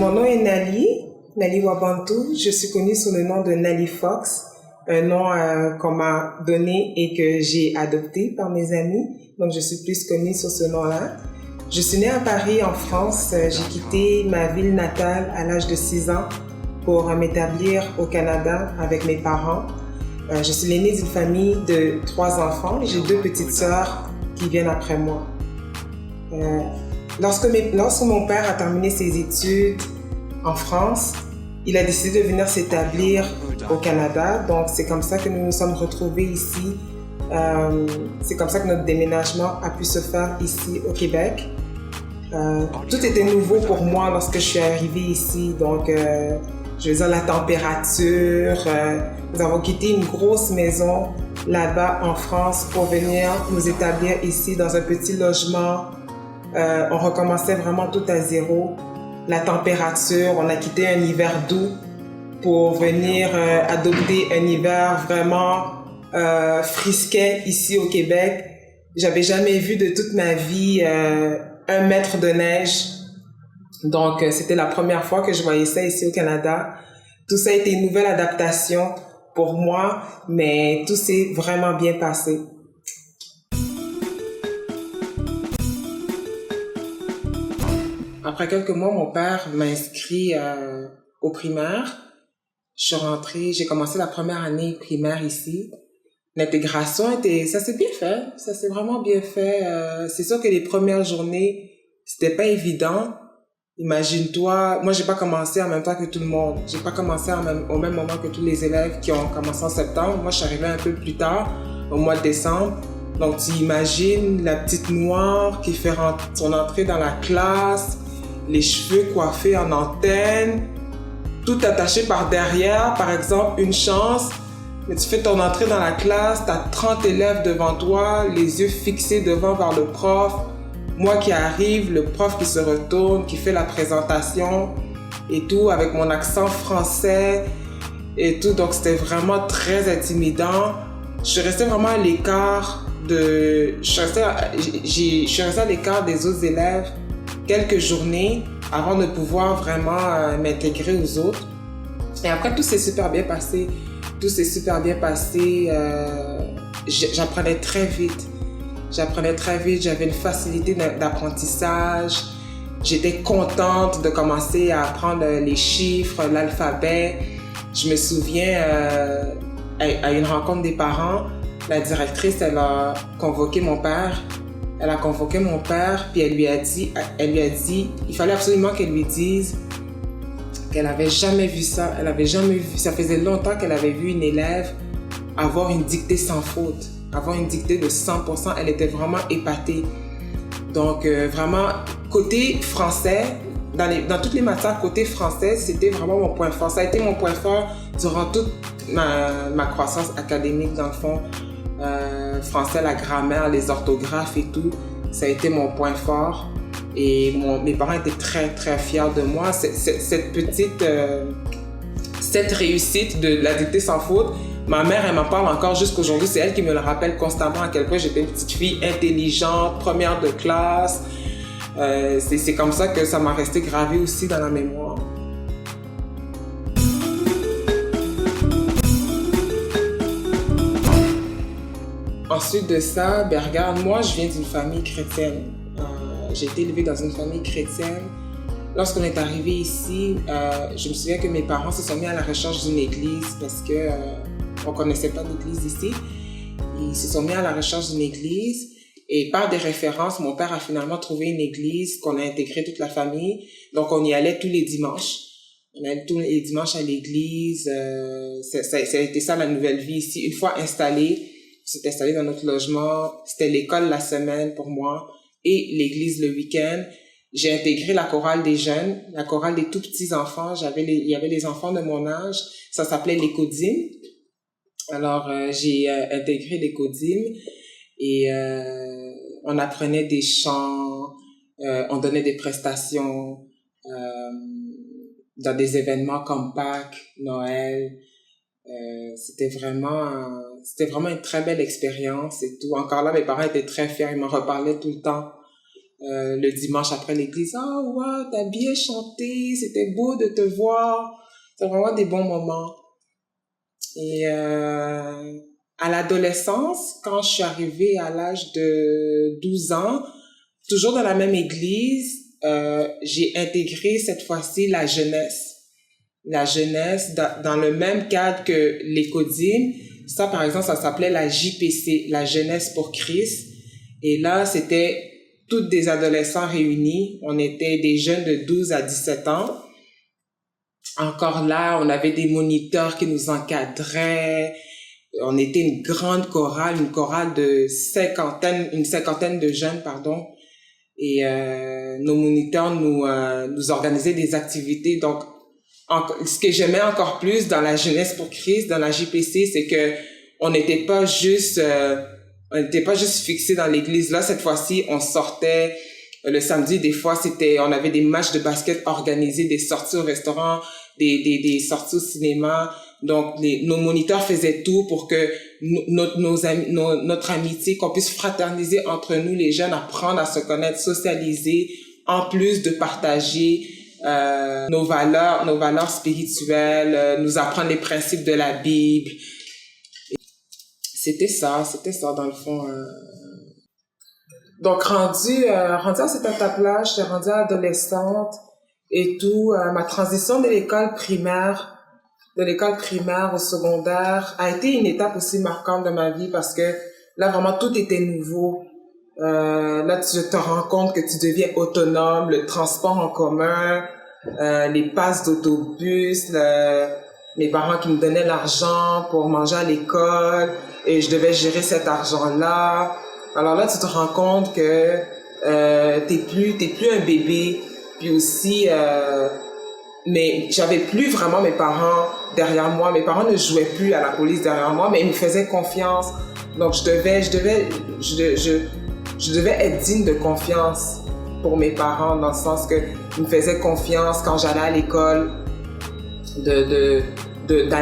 Mon nom est Nali Wabantou. Je suis connue sous le nom de Nali Fox, un nom qu'on m'a donné et que j'ai adopté par mes amis. Donc, je suis plus connue sous ce nom-là. Je suis née à Paris, en France. J'ai quitté ma ville natale à l'âge de 6 ans pour m'établir au Canada avec mes parents. Je suis l'aînée d'une famille de 3 enfants. J'ai 2 petites sœurs qui viennent après moi. Lorsque mon père a terminé ses études en France, il a décidé de venir s'établir au Canada. Donc, c'est comme ça que nous nous sommes retrouvés ici. C'est comme ça que notre déménagement a pu se faire ici au Québec. Tout était nouveau pour moi lorsque je suis arrivée ici. Donc, je veux dire, la température. Nous avons quitté une grosse maison là-bas en France pour venir nous établir ici dans un petit logement. On recommençait vraiment tout à zéro. La température, on a quitté un hiver doux pour venir adopter un hiver vraiment frisquet ici au Québec. J'avais jamais vu de toute ma vie 1 mètre de neige. Donc, c'était la première fois que je voyais ça ici au Canada. Tout ça a été une nouvelle adaptation pour moi, mais tout s'est vraiment bien passé. Après quelques mois, mon père m'a inscrit au primaire. Je suis rentrée, j'ai commencé la première année primaire ici. L'intégration ça s'est bien fait, ça s'est vraiment bien fait. C'est sûr que les premières journées, c'était pas évident. Imagine-toi, moi j'ai pas commencé en même temps que tout le monde. J'ai pas commencé au même moment que tous les élèves qui ont commencé en septembre. Moi je suis arrivée un peu plus tard, au mois de décembre. Donc tu imagines la petite noire qui fait son entrée dans la classe, les cheveux coiffés en antenne, tout attaché par derrière, par exemple, une chance. Mais tu fais ton entrée dans la classe, tu as 30 élèves devant toi, les yeux fixés devant vers le prof. Moi qui arrive, le prof qui se retourne, qui fait la présentation et tout, avec mon accent français et tout. Donc, c'était vraiment très intimidant. Je suis restée vraiment à l'écart je suis restée à l'écart des autres élèves quelques journées avant de pouvoir vraiment m'intégrer aux autres. Et après, tout s'est super bien passé. J'apprenais très vite. J'avais une facilité d'apprentissage. J'étais contente de commencer à apprendre les chiffres, l'alphabet. Je me souviens, à une rencontre des parents, la directrice, elle a convoqué mon père. Puis elle lui a dit, il fallait absolument qu'elle lui dise qu'elle avait jamais vu ça. Ça faisait longtemps qu'elle avait vu une élève avoir une dictée sans faute, avoir une dictée de 100%. Elle était vraiment épatée. Donc, vraiment, côté français, dans toutes les matières côté français, c'était vraiment mon point fort. Ça a été mon point fort durant toute ma croissance académique, dans le fond. Français, la grammaire, les orthographes et tout, ça a été mon point fort. Et mes parents étaient très, très fiers de moi. Cette réussite de la dictée sans faute, ma mère, elle m'en parle encore jusqu'aujourd'hui. C'est elle qui me le rappelle constamment à quel point j'étais une petite fille intelligente, première de classe. C'est comme ça que ça m'a resté gravé aussi dans la mémoire. Ensuite de ça, regarde, moi, je viens d'une famille chrétienne. J'ai été élevée dans une famille chrétienne. Lorsqu'on est arrivé ici, je me souviens que mes parents se sont mis à la recherche d'une église parce que on connaissait pas d'église ici. Ils se sont mis à la recherche d'une église et par des références, mon père a finalement trouvé une église qu'on a intégrée toute la famille. Donc, on y allait tous les dimanches. On allait tous les dimanches à l'église. Ça a été ça la nouvelle vie ici. Une fois installé, on s'est installé dans notre logement. C'était l'école la semaine pour moi et l'église le week-end. J'ai intégré la chorale des jeunes, la chorale des tout petits enfants. Il y avait les enfants de mon âge. Ça s'appelait l'écodime. Alors, j'ai intégré l'écodime et on apprenait des chants, on donnait des prestations dans des événements comme Pâques, Noël. C'était vraiment une très belle expérience et tout. Encore là, mes parents étaient très fiers. Ils m'en reparlaient tout le temps. le dimanche après l'église. Ah, ouais, t'as bien chanté, c'était beau de te voir. C'est vraiment des bons moments. Et à l'adolescence, quand je suis arrivée à l'âge de 12 ans, toujours dans la même église, j'ai intégré cette fois-ci la jeunesse. La jeunesse dans le même cadre que l'Écodim. Ça, par exemple, ça s'appelait la JPC, la Jeunesse pour Christ. Et là, c'était toutes des adolescents réunis. On était des jeunes de 12 à 17 ans. Encore là, on avait des moniteurs qui nous encadraient. On était une grande chorale, une chorale de une cinquantaine de jeunes, pardon. Et nos moniteurs nous organisaient des activités. Donc, ce que j'aimais encore plus dans la Jeunesse pour Christ, dans la JPC, c'est que on n'était pas juste fixé dans l'église. Là, cette fois-ci, on sortait le samedi. Des fois, on avait des matchs de basket organisés, des sorties au restaurant, des sorties au cinéma. Donc, nos moniteurs faisaient tout pour que notre amitié, qu'on puisse fraterniser entre nous, les jeunes, apprendre à se connaître, socialiser, en plus de partager nos valeurs spirituelles, nous apprendre les principes de la Bible. C'était ça dans le fond. Donc rendu à cette étape-là, j'étais rendue adolescente et tout. Ma transition de l'école primaire au secondaire a été une étape aussi marquante de ma vie parce que là vraiment tout était nouveau. Là tu te rends compte que tu deviens autonome, le transport en commun, les passes d'autobus, mes parents qui me donnaient l'argent pour manger à l'école et je devais gérer cet argent-là. Alors là, tu te rends compte que t'es plus un bébé. Puis aussi, mais j'avais plus vraiment mes parents derrière moi. Mes parents ne jouaient plus à la police derrière moi, mais ils me faisaient confiance. Donc je devais être digne de confiance pour mes parents dans le sens que ils me faisaient confiance quand j'allais à l'école, d'aller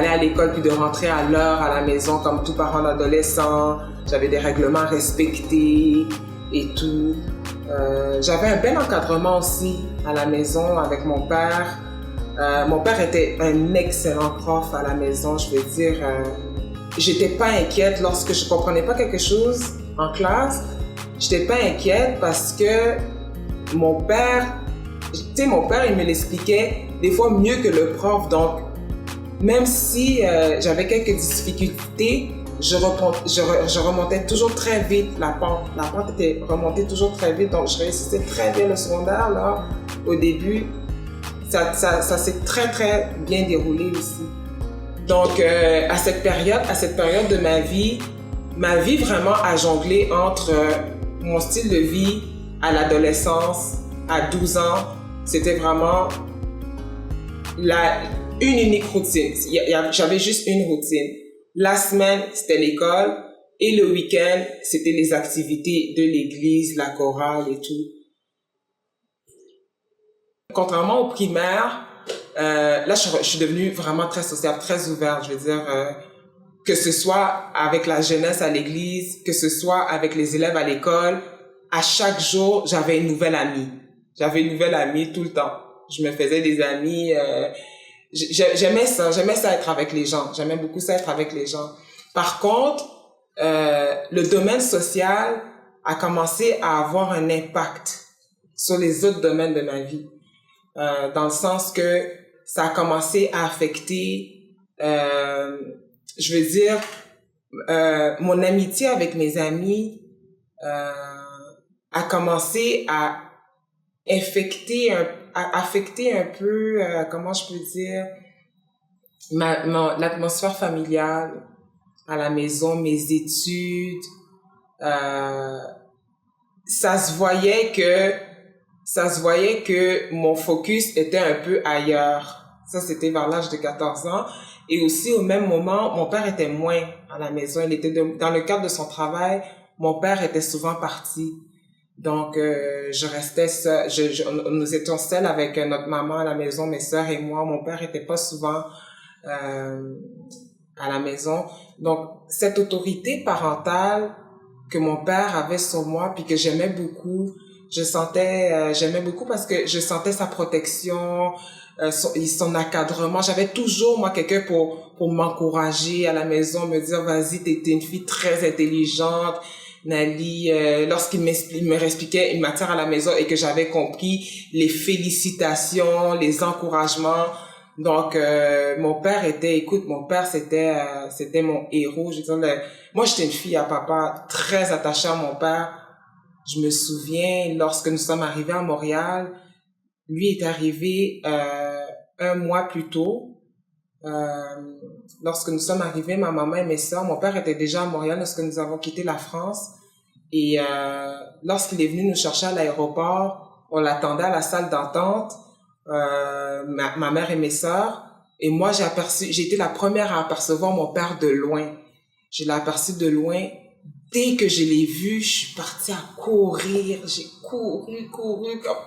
à l'école puis de rentrer à l'heure à la maison comme tout parent d'adolescent. J'avais des règlements à respecter et tout. J'avais un bel encadrement aussi à la maison avec mon père. Mon père était un excellent prof à la maison, je veux dire. J'étais pas inquiète lorsque je comprenais pas quelque chose en classe. J'étais pas inquiète parce que mon père, il me l'expliquait des fois mieux que le prof. Donc, même si j'avais quelques difficultés, je remontais toujours très vite la pente. La pente était remontée toujours très vite, donc je réussissais très bien le secondaire, là, au début. Ça s'est très, très bien déroulé aussi. Donc, à cette période de ma vie vraiment a jonglé entre mon style de vie à l'adolescence, à 12 ans. C'était vraiment une unique routine. J'avais juste une routine. La semaine, c'était l'école et le week-end, c'était les activités de l'église, la chorale et tout. Contrairement au primaire, là, je suis devenue vraiment très sociable, très ouverte. Je veux dire, que ce soit avec la jeunesse à l'église, que ce soit avec les élèves à l'école, à chaque jour, j'avais une nouvelle amie. J'avais une nouvelle amie tout le temps. Je me faisais des amis. J'aimais ça être avec les gens. J'aimais beaucoup ça être avec les gens. Par contre, le domaine social a commencé à avoir un impact sur les autres domaines de ma vie. Dans le sens que ça a commencé à affecter, je veux dire, mon amitié avec mes amis a commencé à affecter un peu, comment je peux dire, l'atmosphère familiale à la maison, mes études. Ça se voyait que mon focus était un peu ailleurs. Ça, c'était vers l'âge de 14 ans. Et aussi, au même moment, mon père était moins à la maison. Il était dans le cadre de son travail, mon père était souvent parti. Donc, je restais seule. Nous étions seuls avec notre maman à la maison, mes sœurs et moi. Mon père était pas souvent à la maison. Donc, cette autorité parentale que mon père avait sur moi, puis que j'aimais beaucoup, j'aimais beaucoup parce que je sentais sa protection, son encadrement. J'avais toujours, moi, quelqu'un pour m'encourager à la maison, me dire, vas-y, t'es une fille très intelligente. Nali, lorsqu'il me expliquait une matière à la maison et que j'avais compris, les félicitations, les encouragements. Donc, mon père, c'était mon héros. Je veux dire, moi, j'étais une fille à papa, très attachée à mon père. Je me souviens, lorsque nous sommes arrivés à Montréal, lui est arrivé un mois plus tôt. Lorsque nous sommes arrivés, ma maman et mes sœurs, mon père était déjà à Montréal lorsque nous avons quitté la France. Et lorsqu'il est venu nous chercher à l'aéroport, on l'attendait à la salle d'attente, ma mère et mes sœurs. Et moi, j'ai été la première à apercevoir mon père de loin. Je l'ai aperçu de loin. Dès que je l'ai vu, je suis partie à courir. J'ai couru comme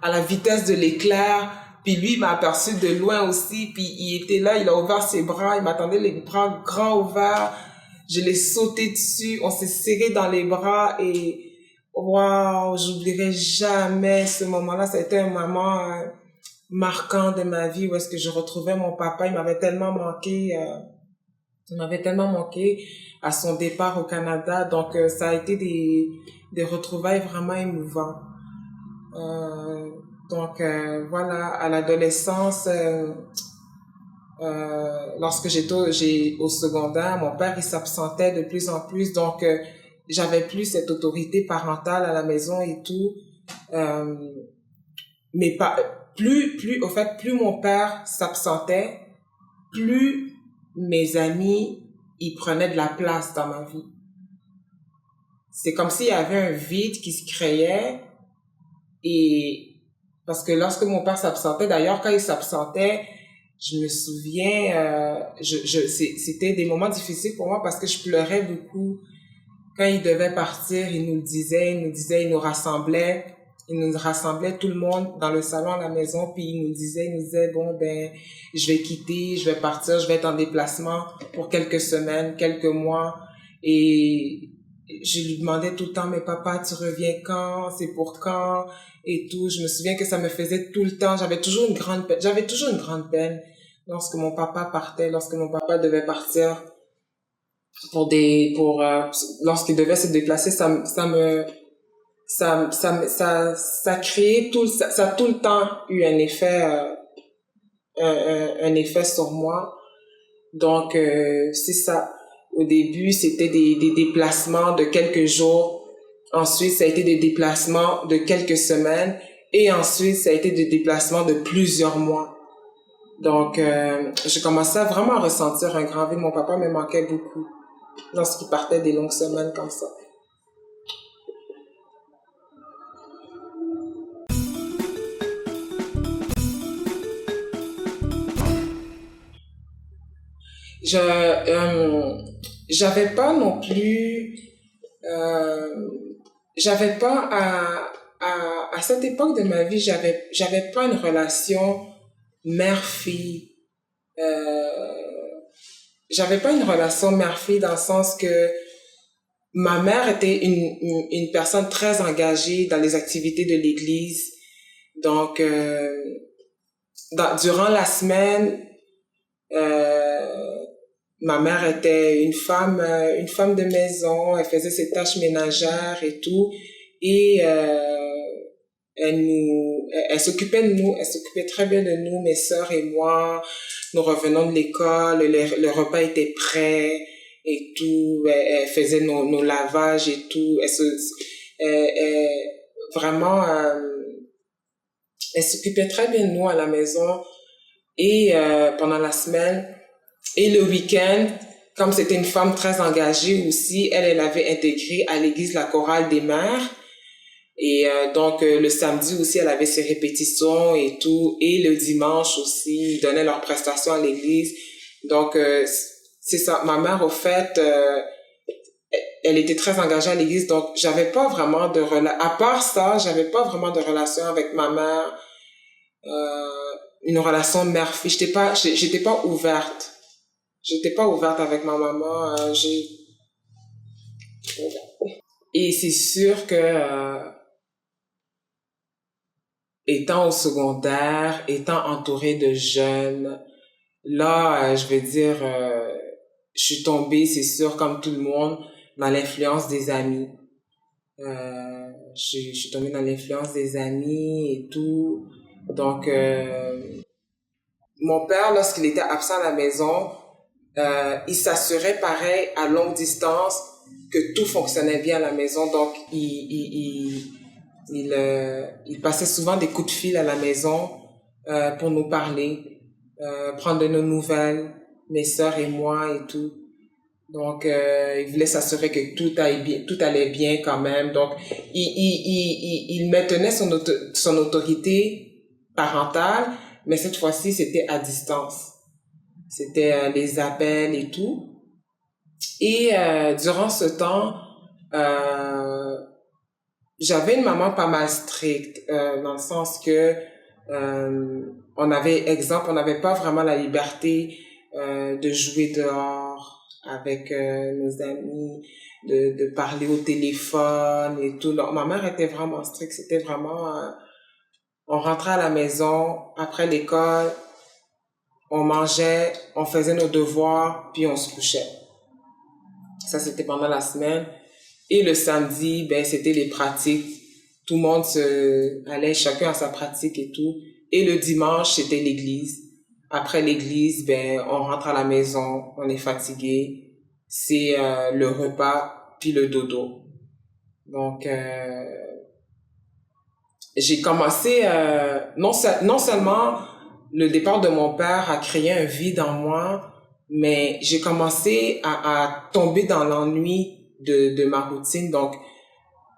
à la vitesse de l'éclair. Puis lui, il m'a aperçu de loin aussi. Puis il était là, il a ouvert ses bras. Il m'attendait les bras grands ouverts. Je l'ai sauté dessus. On s'est serré dans les bras et waouh, j'oublierai jamais ce moment-là. Ça a été un moment marquant de ma vie où est-ce que je retrouvais mon papa. Il m'avait tellement manqué. Il m'avait tellement manqué à son départ au Canada. Donc, ça a été des retrouvailles vraiment émouvantes. Euh, voilà, à l'adolescence, lorsque j'ai au secondaire, mon père, il s'absentait de plus en plus. Donc, j'avais plus cette autorité parentale à la maison et tout. Euh, mais pas, au fait, plus mon père s'absentait, plus mes amis, ils prenaient de la place dans ma vie. C'est comme s'il y avait un vide qui se créait et parce que lorsque mon père s'absentait, d'ailleurs, quand il s'absentait, je me souviens, c'était des moments difficiles pour moi parce que je pleurais beaucoup. Quand il devait partir, il nous rassemblait tout le monde dans le salon à la maison, puis il nous disait, bon, ben, je vais quitter, je vais partir, je vais être en déplacement pour quelques semaines, quelques mois. Et je lui demandais tout le temps, mais papa, tu reviens quand? C'est pour quand? Et tout. Je me souviens que ça me faisait tout le temps. J'avais toujours une grande peine lorsque mon papa partait, lorsque mon papa devait partir lorsqu'il devait se déplacer, ça créait ça a tout le temps eu un effet, un effet sur moi. Donc, c'est ça. Au début, c'était des déplacements de quelques jours. Ensuite, ça a été des déplacements de quelques semaines. Et ensuite, ça a été des déplacements de plusieurs mois. Donc, j'ai commencé à vraiment ressentir un grand vide. Mon papa me manquait beaucoup lorsqu'il partait des longues semaines comme ça. Je, j'avais pas non plus, euh, j'avais pas à cette époque de ma vie, j'avais pas une relation mère-fille. J'avais pas une relation mère-fille dans le sens que ma mère était une personne très engagée dans les activités de l'église. Donc, durant la semaine, ma mère était une femme de maison. Elle faisait ses tâches ménagères et tout. Et elle s'occupait de nous. Elle s'occupait très bien de nous, mes sœurs et moi. Nous revenons de l'école, le repas était prêt et tout. Elle faisait nos lavages et tout. Vraiment, elle s'occupait très bien de nous à la maison. Et pendant la semaine et le week-end, comme c'était une femme très engagée aussi, elle avait intégré à l'église la chorale des mères. Et donc, le samedi aussi, elle avait ses répétitions et tout. Et le dimanche aussi, ils donnaient leurs prestations à l'église. Donc, c'est ça. Ma mère, au fait, elle était très engagée à l'église. Donc, j'avais pas vraiment de relation. À part ça, j'avais pas vraiment de relation avec ma mère. Une relation mère-fille. J'étais pas ouverte. J'étais pas ouverte avec ma maman. Et c'est sûr que étant au secondaire, étant entourée de jeunes, là, je veux dire, je suis tombée, c'est sûr, comme tout le monde, dans l'influence des amis. Je suis tombée dans l'influence des amis et tout. Donc, mon père, lorsqu'il était absent à la maison, il s'assurait pareil à longue distance que tout fonctionnait bien à la maison. Donc, il passait souvent des coups de fil à la maison pour nous parler, prendre de nos nouvelles, mes sœurs et moi et tout. Donc, il voulait s'assurer que tout allait bien quand même. Donc, il maintenait son autorité parentale, mais cette fois-ci, c'était à distance. C'était les appels et tout. Et durant ce temps, euh, j'avais une maman pas mal stricte, dans le sens que on n'avait pas vraiment la liberté de jouer dehors avec nos amis, de parler au téléphone et tout. Donc, ma mère était vraiment stricte, c'était vraiment... on rentrait à la maison, après l'école, on mangeait, on faisait nos devoirs, puis on se couchait. Ça, c'était pendant la semaine. Et le samedi, ben, c'était les pratiques. Tout le monde allait chacun à sa pratique et tout. Et le dimanche, c'était l'église. Après l'église, ben, on rentre à la maison, on est fatigué. C'est le repas, puis le dodo. Donc, j'ai commencé, non seulement le départ de mon père a créé un vide en moi, mais j'ai commencé à tomber dans l'ennui de ma routine. Donc,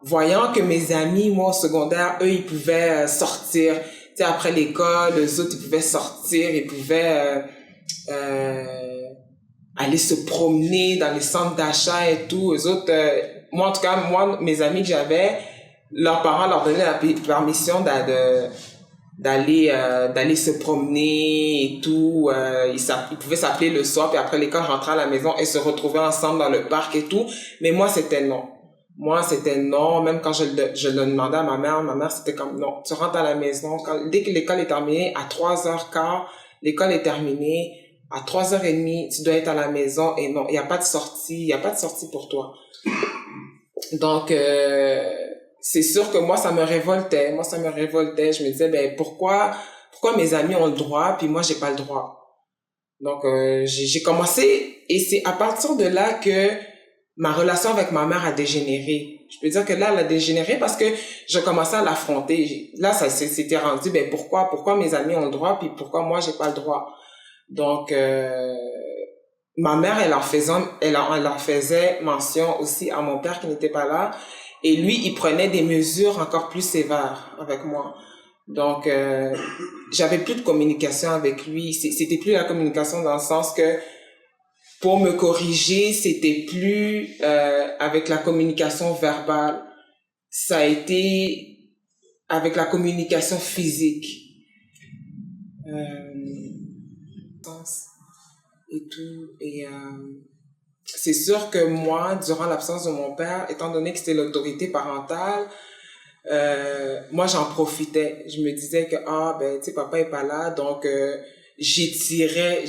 voyant que mes amis, moi, au secondaire, eux, ils pouvaient sortir. Tu sais, après l'école, les autres, ils pouvaient sortir, ils pouvaient aller se promener dans les centres d'achat et tout. Eux autres, moi, en tout cas, moi, mes amis que j'avais, leurs parents leur donnaient la permission d'aller se promener et tout. Ils pouvaient s'appeler le soir, puis après l'école, rentrer à la maison et se retrouver ensemble dans le parc et tout. Mais moi, c'était non. Moi, c'était non. Même quand je le demandais à ma mère, c'était comme non. Tu rentres à la maison. Dès que l'école est terminée, à 3h15, l'école est terminée. À 3h30, tu dois être à la maison. Et non, il n'y a pas de sortie. Il n'y a pas de sortie pour toi. Donc, c'est sûr que moi, ça me révoltait. Je me disais, ben, pourquoi mes amis ont le droit, puis moi, j'ai pas le droit? Donc, j'ai commencé, et c'est à partir de là que ma relation avec ma mère a dégénéré. Je peux dire que là, elle a dégénéré parce que je commençais à l'affronter. Là, ça s'était rendu, ben, pourquoi mes amis ont le droit, puis pourquoi moi, j'ai pas le droit? Donc, ma mère, elle en faisait mention aussi à mon père qui n'était pas là. Et lui, il prenait des mesures encore plus sévères avec moi. Donc, j'avais plus de communication avec lui. C'était plus la communication dans le sens que pour me corriger, c'était plus avec la communication verbale. Ça a été avec la communication physique. Et tout. Et c'est sûr que moi, durant l'absence de mon père, étant donné que c'était l'autorité parentale, moi j'en profitais. Je me disais que ben tu sais papa est pas là, donc j'étirais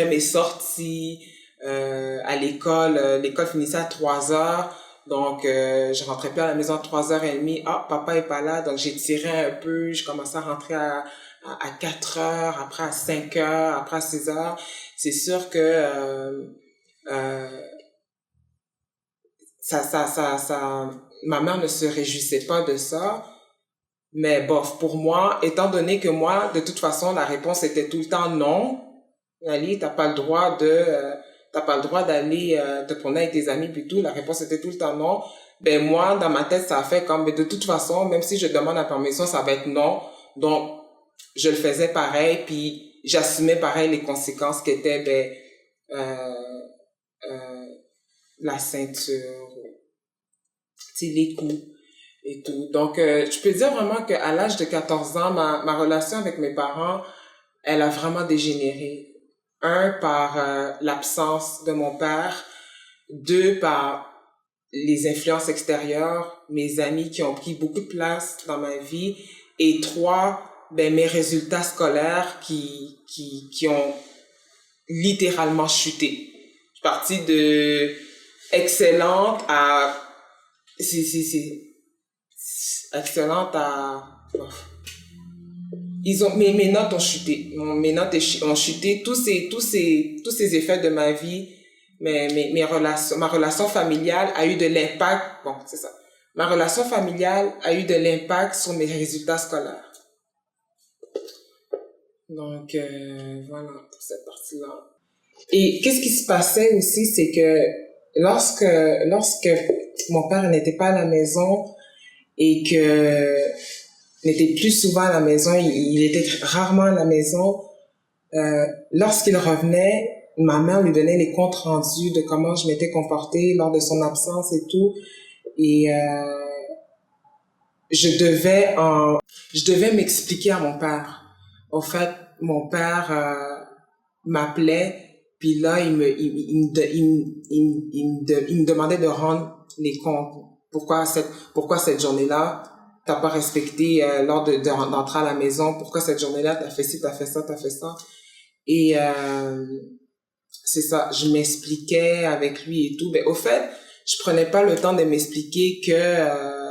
mes sorties à l'école. L'école finissait à 3h. Donc, je rentrais plus à la maison à 3h30. Papa est pas là. Donc, j'étirais un peu. Je commençais à rentrer à 4h, après à 5h, après à 6h. C'est sûr que ma mère ne se réjouissait pas de ça. Mais bof, pour moi, étant donné que moi, de toute façon, la réponse était tout le temps non. Ali, t'as pas le droit d'aller te promener avec tes amis puis tout. La réponse était tout le temps non. Ben moi, dans ma tête, ça a fait comme, mais de toute façon, même si je demande la permission, ça va être non. Donc, je le faisais pareil, puis j'assumais pareil les conséquences qui étaient, ben, la ceinture, les coups et tout. Donc, je peux dire vraiment qu'à l'âge de 14 ans, ma relation avec mes parents, elle a vraiment dégénéré. Un, par l'absence de mon père. Deux, par les influences extérieures, mes amis qui ont pris beaucoup de place dans ma vie. Et 3, ben, mes résultats scolaires qui ont littéralement chuté. Je suis partie de excellente à... excellente à... mes notes ont chuté. Mes notes ont chuté. Tous ces effets de ma vie, ma relation familiale a eu de l'impact. Bon, c'est ça. Ma relation familiale a eu de l'impact sur mes résultats scolaires. Donc, voilà, pour cette partie-là. Et qu'est-ce qui se passait aussi, c'est que lorsque mon père n'était pas à la maison et que n'était plus souvent à la maison, il était rarement à la maison, lorsqu'il revenait, ma mère lui donnait les comptes rendus de comment je m'étais comportée lors de son absence et tout. Et je devais m'expliquer à mon père. Au fait, mon père m'appelait, puis là il me demandait de rendre les comptes. Pourquoi cette journée-là t'as pas respecté lors d'entrer à la maison? Pourquoi cette journée-là t'as fait ci, t'as fait ça? Et c'est ça, je m'expliquais avec lui et tout. Mais au fait, je prenais pas le temps de m'expliquer que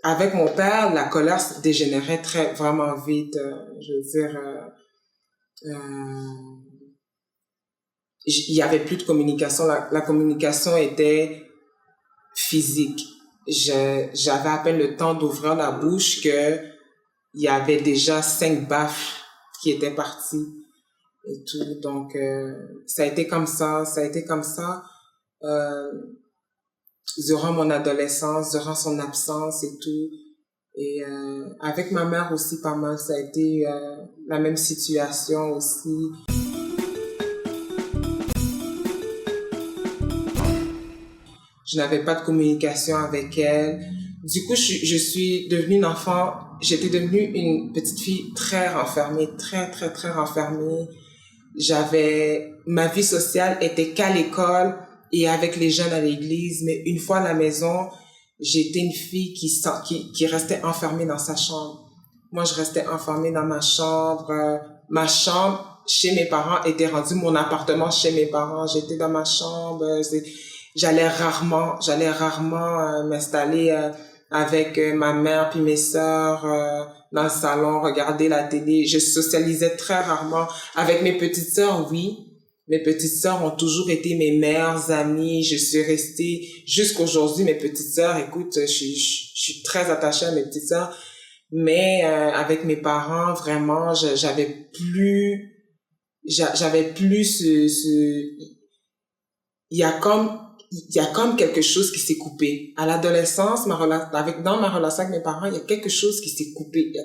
avec mon père, la colère se dégénérait vraiment vite. Je veux dire, il y avait plus de communication. La communication était physique. J'avais à peine le temps d'ouvrir la bouche que il y avait déjà 5 baffes qui étaient parties et tout. Donc, ça a été comme ça. Durant mon adolescence, durant son absence et tout. Et avec ma mère aussi pas mal, ça a été la même situation aussi. Je n'avais pas de communication avec elle. Du coup, je suis devenue une enfant, j'étais devenue une petite fille très renfermée, très renfermée. Ma vie sociale était qu'à l'école et avec les jeunes à l'église, mais une fois à la maison, j'étais une fille qui restait enfermée dans sa chambre. Moi, je restais enfermée dans ma chambre. Ma chambre chez mes parents était rendue mon appartement chez mes parents. J'étais dans ma chambre. J'allais rarement m'installer avec ma mère puis mes sœurs dans le salon, regarder la télé. Je socialisais très rarement. Avec mes petites sœurs, oui. Mes petites sœurs ont toujours été mes meilleures amies. Je suis restée jusqu'aujourd'hui. Mes petites sœurs, écoute, je suis très attachée à mes petites sœurs. Mais avec mes parents, vraiment, j'avais plus il y a comme quelque chose qui s'est coupé. À l'adolescence, dans ma relation avec mes parents, il y a quelque chose qui s'est coupé. Il y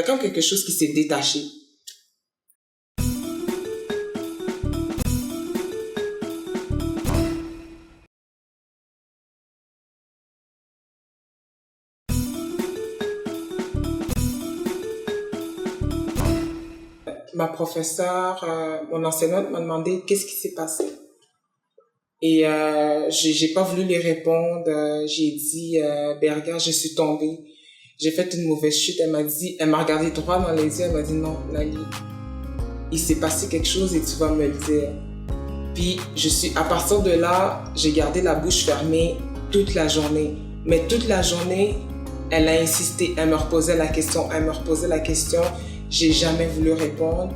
a comme quelque chose qui s'est détaché. Ma professeure, mon enseignante m'a demandé qu'est-ce qui s'est passé. Et j'ai pas voulu lui répondre. J'ai dit, regarde, je suis tombée. J'ai fait une mauvaise chute. Elle m'a regardé droit dans les yeux. Elle m'a dit, non, Nali, il s'est passé quelque chose et tu vas me le dire. Puis à partir de là, j'ai gardé la bouche fermée toute la journée. Mais toute la journée, elle a insisté. Elle me reposait la question. J'ai jamais voulu répondre.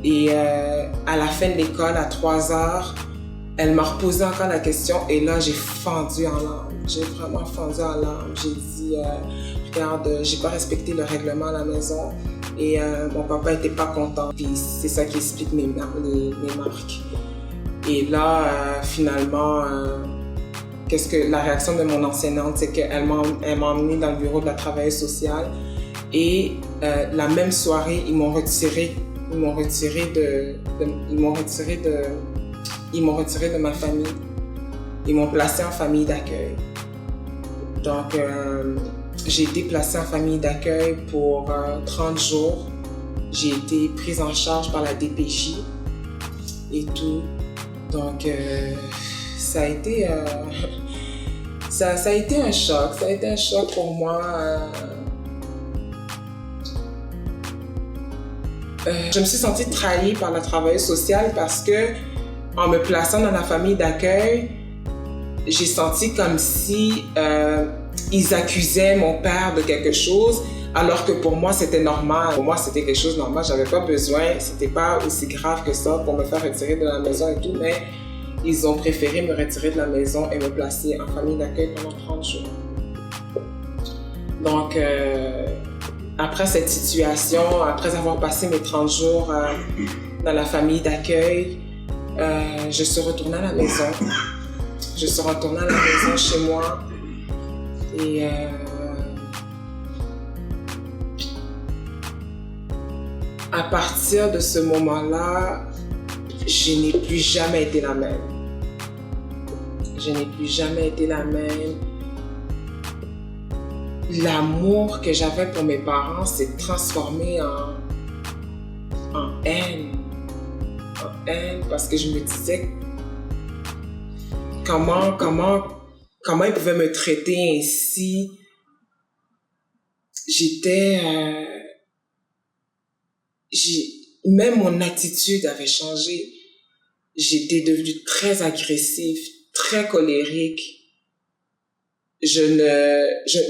Et à la fin de l'école, à 3h, elle m'a reposé encore la question. Et là, j'ai fendu en larmes. J'ai vraiment fendu en larmes. J'ai dit, regarde, j'ai pas respecté le règlement à la maison. Et mon papa était pas content. Puis c'est ça qui explique mes marques. Et là, finalement, la réaction de mon enseignante, c'est qu'elle m'a emmenée dans le bureau de la travailleuse sociale. Et la même soirée, ils m'ont retiré de ma famille. Ils m'ont placé en famille d'accueil. Donc, j'ai été placée en famille d'accueil pour 30 jours. J'ai été prise en charge par la DPJ et tout. Donc, ça a été un choc. Ça a été un choc pour moi. Je me suis sentie trahie par la travailleuse sociale parce que, en me plaçant dans la famille d'accueil, j'ai senti comme si ils accusaient mon père de quelque chose, alors que pour moi, c'était normal. Pour moi, c'était quelque chose de normal. J'avais pas besoin, c'était pas aussi grave que ça pour me faire retirer de la maison et tout, mais ils ont préféré me retirer de la maison et me placer en famille d'accueil pendant 30 jours. Donc, après cette situation, après avoir passé mes 30 jours dans la famille d'accueil, je suis retournée à la maison. Je suis retournée à la maison chez moi et à partir de ce moment-là, je n'ai plus jamais été la même. Je n'ai plus jamais été la même. L'amour que j'avais pour mes parents s'est transformé en haine. En haine parce que je me disais comment ils pouvaient me traiter ainsi. Même mon attitude avait changé. J'étais devenue très agressive, très colérique.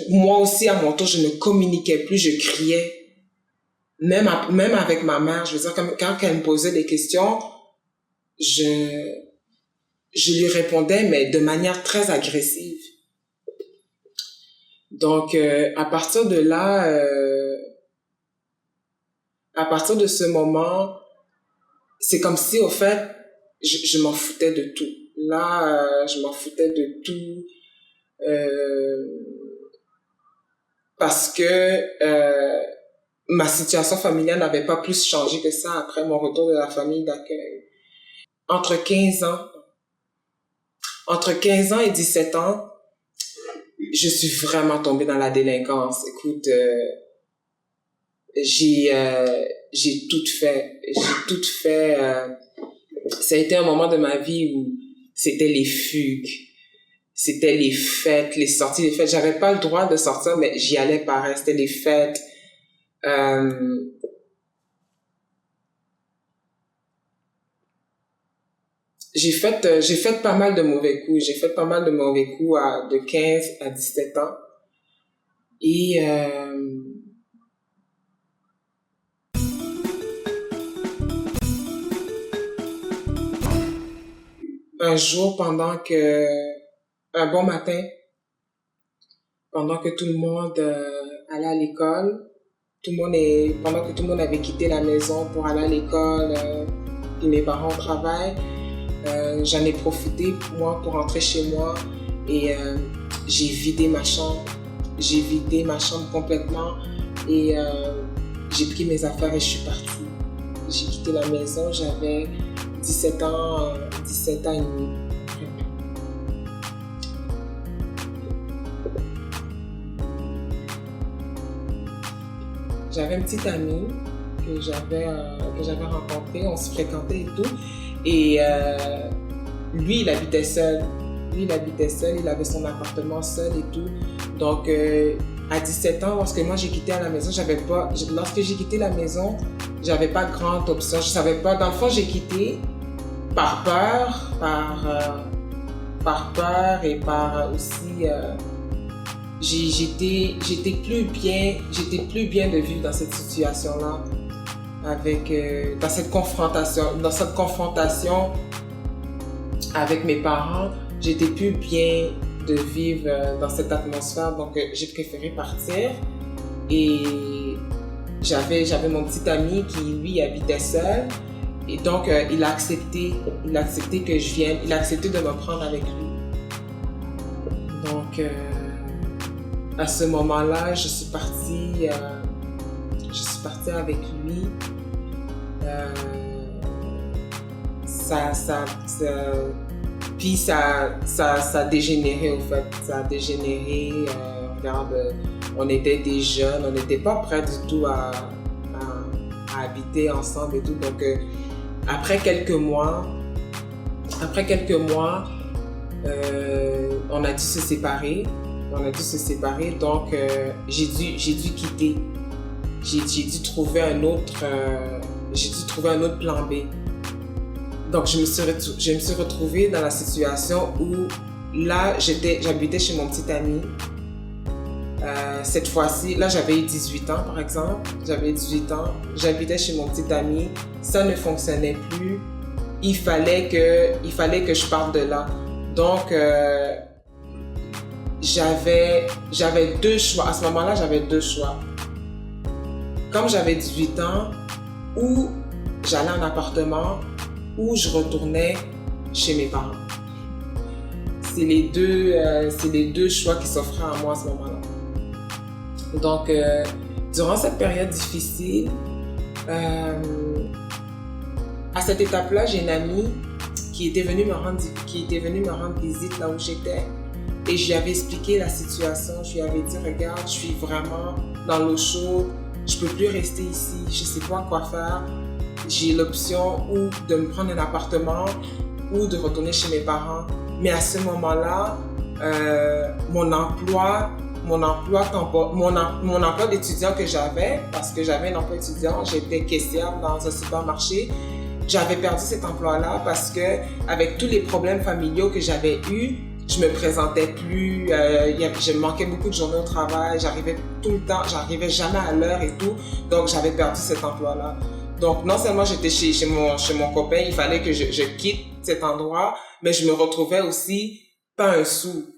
Moi aussi, à mon tour, je ne communiquais plus, je criais. Même avec ma mère, je veux dire, quand elle me posait des questions, je lui répondais, mais de manière très agressive. Donc, à partir de là, à partir de ce moment, c'est comme si, au fait, je m'en foutais de tout. Là, je m'en foutais de tout. Parce que ma situation familiale n'avait pas plus changé que ça après mon retour de la famille d'accueil. Entre 15 ans et 17 ans, je suis vraiment tombée dans la délinquance. Écoute, j'ai tout fait. Ça a été un moment de ma vie où c'était les fugues. C'était les fêtes, les sorties, les fêtes. J'avais pas le droit de sortir, mais j'y allais pareil. C'était les fêtes. J'ai fait pas mal de mauvais coups. J'ai fait pas mal de mauvais coups de 15 à 17 ans. Et un jour, un bon matin, pendant que tout le monde allait à l'école, pendant que tout le monde avait quitté la maison pour aller à l'école, puis mes parents travaillent, j'en ai profité, moi, pour rentrer chez moi et j'ai vidé ma chambre. J'ai vidé ma chambre complètement et j'ai pris mes affaires et je suis partie. J'ai quitté la maison, j'avais 17 ans et demi. J'avais une petite amie que j'avais rencontrée, on se fréquentait et tout. Et lui, il habitait seul. Il avait son appartement seul et tout. Donc, à 17 ans, lorsque moi j'ai quitté la maison, lorsque j'ai quitté la maison, j'avais pas grande option. Je savais pas, dans le fond, j'ai quitté par peur et par aussi, j'étais plus bien de vivre dans cette situation-là, dans cette confrontation avec mes parents. J'étais plus bien de vivre dans cette atmosphère, donc j'ai préféré partir. Et j'avais mon petit ami qui, lui, habitait seul. Et donc, il a accepté que je vienne. Il a accepté de me prendre avec lui. Donc, à ce moment-là, je suis partie avec lui. Puis ça a dégénéré, au fait. Ça a dégénéré. Regarde, on était des jeunes, on n'était pas prêts du tout à habiter ensemble et tout. Donc, après quelques mois, on a dû se séparer. Donc, j'ai dû quitter. J'ai dû trouver un autre j'ai dû trouver un autre plan B. Donc, je me suis retrouvée dans la situation où, là, j'habitais chez mon petit ami. Cette fois-ci, là, j'avais eu 18 ans, par exemple. J'avais 18 ans. J'habitais chez mon petit ami. Ça ne fonctionnait plus. Il fallait que je parte de là. Donc, j'avais deux choix. À ce moment-là, j'avais deux choix. Comme j'avais 18 ans, ou j'allais en appartement, ou je retournais chez mes parents. C'est les deux choix qui s'offraient à moi à ce moment-là. Donc, durant cette période difficile, à cette étape-là, j'ai une amie qui était venue me rendre visite là où j'étais. Et je lui avais expliqué la situation. Je lui avais dit, regarde, je suis vraiment dans l'eau chaude. Je peux plus rester ici. Je sais pas quoi faire. J'ai l'option ou de me prendre un appartement ou de retourner chez mes parents. Mais à ce moment-là, mon emploi d'étudiant que j'avais, parce que j'avais un emploi étudiant, j'étais caissière dans un supermarché. J'avais perdu cet emploi-là parce que, avec tous les problèmes familiaux que j'avais eus, je me présentais plus, je manquais beaucoup de journées au travail, j'arrivais jamais à l'heure et tout, donc j'avais perdu cet emploi-là. Donc non seulement j'étais chez mon copain, il fallait que je quitte cet endroit, mais je me retrouvais aussi pas un sou.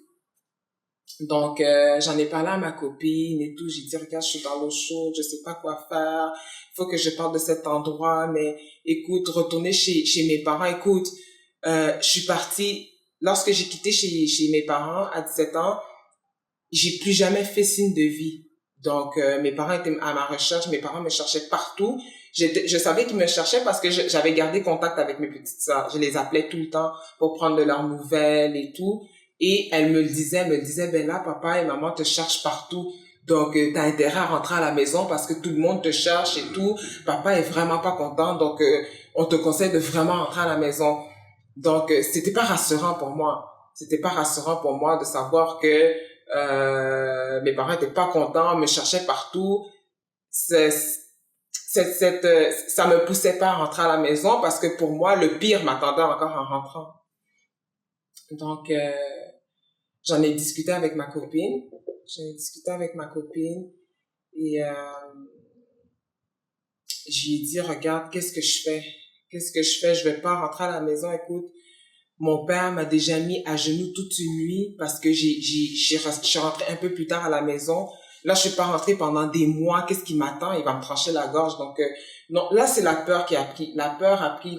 Donc j'en ai parlé à ma copine et tout, j'ai dit regarde, je suis dans l'eau chaude, je sais pas quoi faire, il faut que je parte de cet endroit, mais écoute, retourner chez mes parents, écoute, je suis partie. Lorsque j'ai quitté chez mes parents à 17 ans, j'ai plus jamais fait signe de vie. Donc, mes parents étaient à ma recherche, mes parents me cherchaient partout. Je savais qu'ils me cherchaient parce que j'avais gardé contact avec mes petites sœurs. Je les appelais tout le temps pour prendre de leurs nouvelles et tout. Et elles me le disaient, ben là, papa et maman te cherchent partout. Donc, t'as intérêt à rentrer à la maison parce que tout le monde te cherche et tout. Papa est vraiment pas content, donc on te conseille de vraiment rentrer à la maison. Donc, c'était pas rassurant pour moi. C'était pas rassurant pour moi de savoir que mes parents étaient pas contents, me cherchaient partout. Ça me poussait pas à rentrer à la maison parce que pour moi, le pire m'attendait encore en rentrant. Donc, j'en ai discuté avec ma copine. Et je lui ai dit, regarde, qu'est-ce que je fais? Je vais pas rentrer à la maison, écoute. Mon père m'a déjà mis à genoux toute une nuit parce que je suis rentrée un peu plus tard à la maison. Là, je suis pas rentrée pendant des mois. Qu'est-ce qui m'attend? Il va me trancher la gorge. Donc, non, là, c'est la peur qui a pris. La peur a pris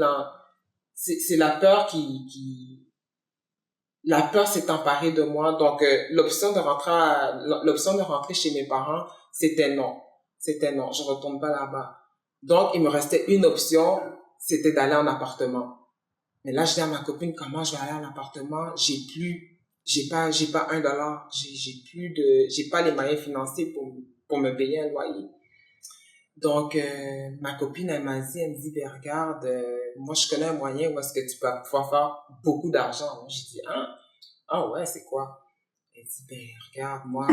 c'est la peur la peur s'est emparée de moi. Donc, l'option de rentrer chez mes parents, c'était non. Je retourne pas là-bas. Donc, il me restait une option, c'était d'aller en appartement. Mais là, je dis à ma copine, comment je vais aller en appartement? J'ai pas $1. J'ai pas les moyens financiers pour me payer un loyer. Donc, ma copine, elle me dit, ben, regarde, moi, je connais un moyen où est-ce que tu peux pouvoir faire beaucoup d'argent. J'ai dit, hein? Ah ouais, c'est quoi? Elle dit, ben, regarde, moi,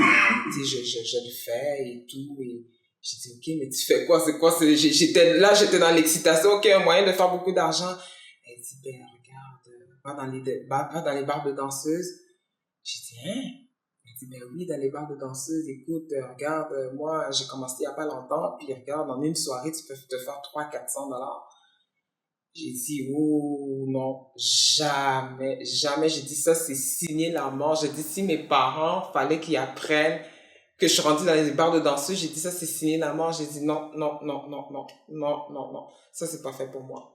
tu sais, je le fais et tout. Et j'ai dit, ok, mais tu fais quoi? C'est quoi? J'étais dans l'excitation, ok, un moyen de faire beaucoup d'argent. Elle dit, ben, regarde, va dans les bars de danseuses. J'ai dit, hein? Elle dit, ben oui, dans les bars de danseuses, écoute, regarde, moi, j'ai commencé il y a pas longtemps, puis regarde, en une soirée, tu peux te faire $300-400. J'ai dit, oh non, jamais. J'ai dit, ça, c'est signer la mort. J'ai dit, si mes parents, fallait qu'ils apprennent que je suis rendue dans les bars de danseuses, j'ai dit, ça, c'est signer la mort. J'ai dit, non. Ça, c'est pas fait pour moi.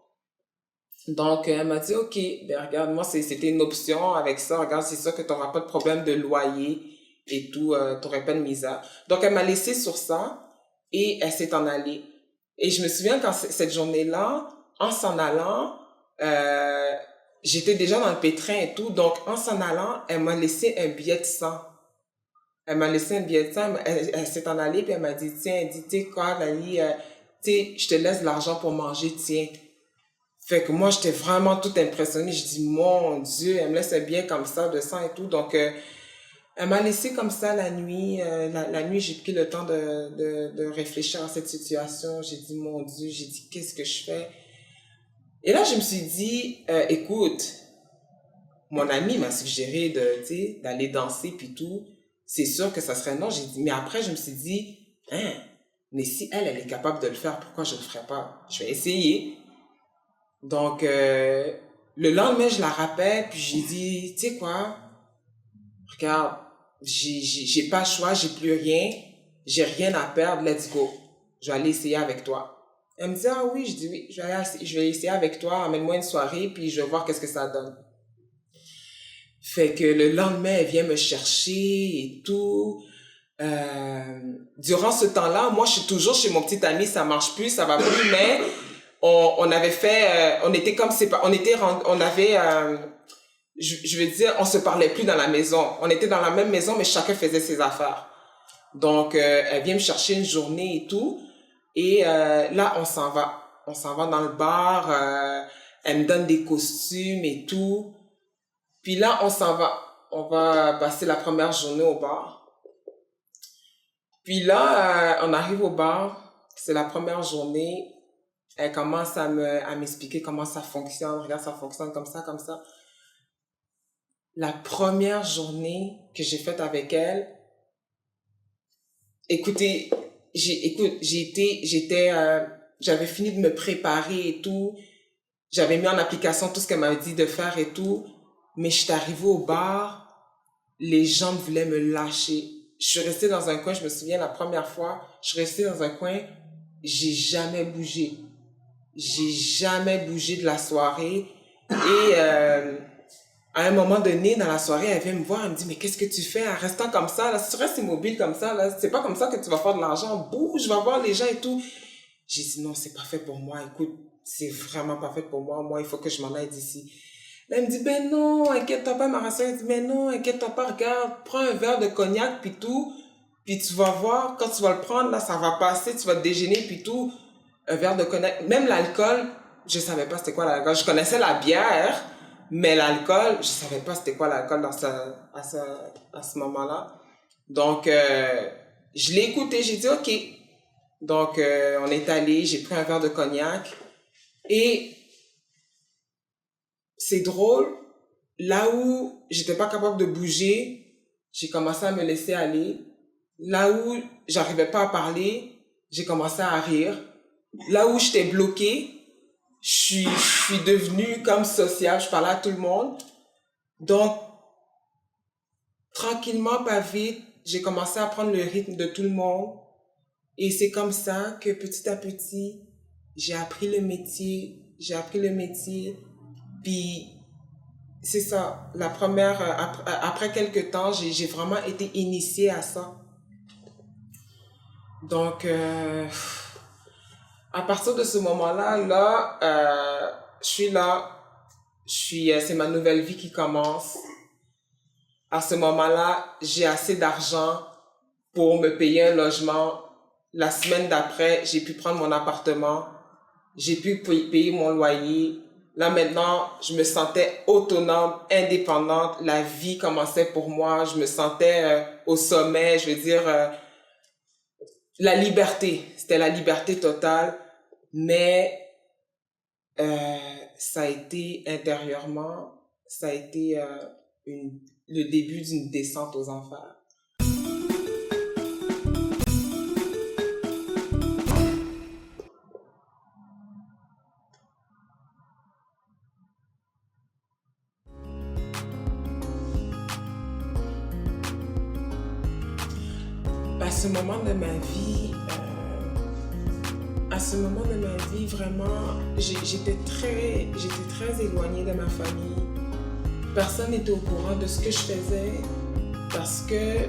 Donc, elle m'a dit, ok, ben regarde, moi, c'était une option avec ça. Regarde, c'est sûr que tu n'auras pas de problème de loyer et tout, tu n'aurais pas de misère. Donc, elle m'a laissé sur ça et elle s'est en allée. Et je me souviens quand cette journée-là, en s'en allant, j'étais déjà dans le pétrin et tout. Donc, en s'en allant, elle m'a laissé un billet de 100. Elle s'est en allée puis elle m'a dit, tiens, tu sais quoi, Lali, tu sais, je te laisse l'argent pour manger, tiens. Fait que moi, j'étais vraiment toute impressionnée. Je dis, mon Dieu, elle me laisse un billet comme ça, de 100 et tout. Donc, Elle m'a laissé comme ça la nuit. La nuit, j'ai pris le temps de réfléchir à cette situation. J'ai dit, mon Dieu, j'ai dit, qu'est-ce que je fais? Et là, je me suis dit, écoute, mon ami m'a suggéré d'aller danser puis tout. C'est sûr que ça serait non. J'ai dit, mais après, je me suis dit, hein, mais si elle est capable de le faire, pourquoi je ne le ferais pas? Je vais essayer. Donc, le lendemain, je la rappelle, puis j'ai dit, tu sais quoi? Regarde, j'ai pas le choix, j'ai plus rien, j'ai rien à perdre, let's go. Je vais aller essayer avec toi. Elle me dit, ah oui, je dis oui, je vais essayer avec toi, amène-moi une soirée, puis je vais voir qu'est-ce que ça donne. Fait que le lendemain, elle vient me chercher et tout. Durant ce temps-là, moi, je suis toujours chez mon petit ami, ça marche plus, ça va plus, mais on avait fait, on était comme on avait, je veux dire, on se parlait plus dans la maison. On était dans la même maison, mais chacun faisait ses affaires. Donc, elle vient me chercher une journée et tout. Et là, on s'en va. On s'en va dans le bar. Elle me donne des costumes et tout. Puis là, on s'en va. On va passer la première journée au bar. Puis là, on arrive au bar. C'est la première journée. Elle commence à m'expliquer comment ça fonctionne. Regarde, ça fonctionne comme ça, comme ça. La première journée que j'ai faite avec elle, écoutez, j'avais fini de me préparer et tout. J'avais mis en application tout ce qu'elle m'avait dit de faire et tout. Mais je suis arrivée au bar, les gens voulaient me lâcher. Je suis restée dans un coin, je me souviens la première fois, je suis restée dans un coin, j'ai jamais bougé. J'ai jamais bougé de la soirée. Et à un moment donné, dans la soirée, elle vient me voir, elle me dit, mais qu'est-ce que tu fais en restant comme ça, là? Si tu restes immobile comme ça, là, c'est pas comme ça que tu vas faire de l'argent. Bouge, va voir les gens et tout. J'ai dit, non, c'est pas fait pour moi. Écoute, c'est vraiment pas fait pour moi. Moi, il faut que je m'en aille d'ici. Là, elle me dit, ben non, inquiète-toi pas, ma rassure. Elle dit, ben non, inquiète-toi pas, regarde, prends un verre de cognac puis tout. Puis tu vas voir, quand tu vas le prendre, là, ça va passer, tu vas te déjeuner puis tout. Un verre de cognac. Même l'alcool, je savais pas c'était quoi l'alcool. Je connaissais la bière, mais l'alcool, je savais pas c'était quoi l'alcool à ce moment-là. Donc, je l'ai écouté, j'ai dit OK. Donc, on est allé, j'ai pris un verre de cognac. Et c'est drôle, là où j'étais pas capable de bouger, j'ai commencé à me laisser aller. Là où j'arrivais pas à parler, j'ai commencé à rire. Là où j'étais bloquée, je suis devenue comme sociable, je parlais à tout le monde. Donc, tranquillement, pas vite, j'ai commencé à prendre le rythme de tout le monde. Et c'est comme ça que petit à petit, j'ai appris le métier. Puis, c'est ça, après quelques temps, j'ai vraiment été initiée à ça. Donc, à partir de ce moment-là, je suis là, c'est ma nouvelle vie qui commence. À ce moment-là, j'ai assez d'argent pour me payer un logement. La semaine d'après, j'ai pu prendre mon appartement, j'ai pu payer mon loyer. Là maintenant, je me sentais autonome, indépendante. La vie commençait pour moi. Je me sentais au sommet, je veux dire, la liberté. C'était la liberté totale. Mais ça a été intérieurement, ça a été le début d'une descente aux enfers. À ce moment de ma vie, vraiment, j'étais très éloignée de ma famille. Personne n'était au courant de ce que je faisais parce que,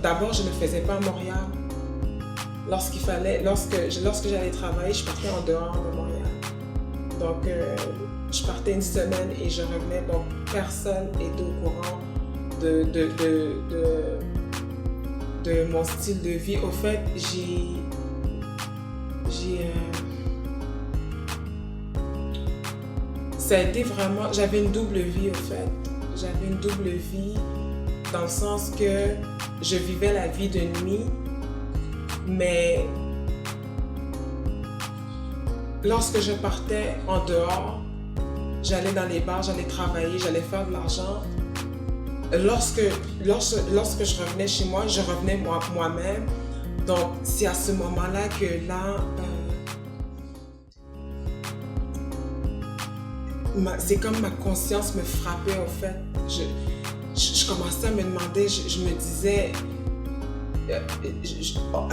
d'abord, je ne le faisais pas à Montréal. Lorsque j'allais travailler, je partais en dehors de Montréal. Donc, je partais une semaine et je revenais. Donc, personne n'était au courant de mon style de vie. Au fait, ça a été vraiment, j'avais une double vie au fait. j'avais une double vie dans le sens que je vivais la vie de nuit, mais lorsque je partais en dehors, j'allais dans les bars, j'allais travailler, j'allais faire de l'argent. Lorsque je revenais chez moi, je revenais moi-même. Donc, c'est à ce moment-là que là, c'est comme ma conscience me frappait, au fait. Je commençais à me demander, je me disais, à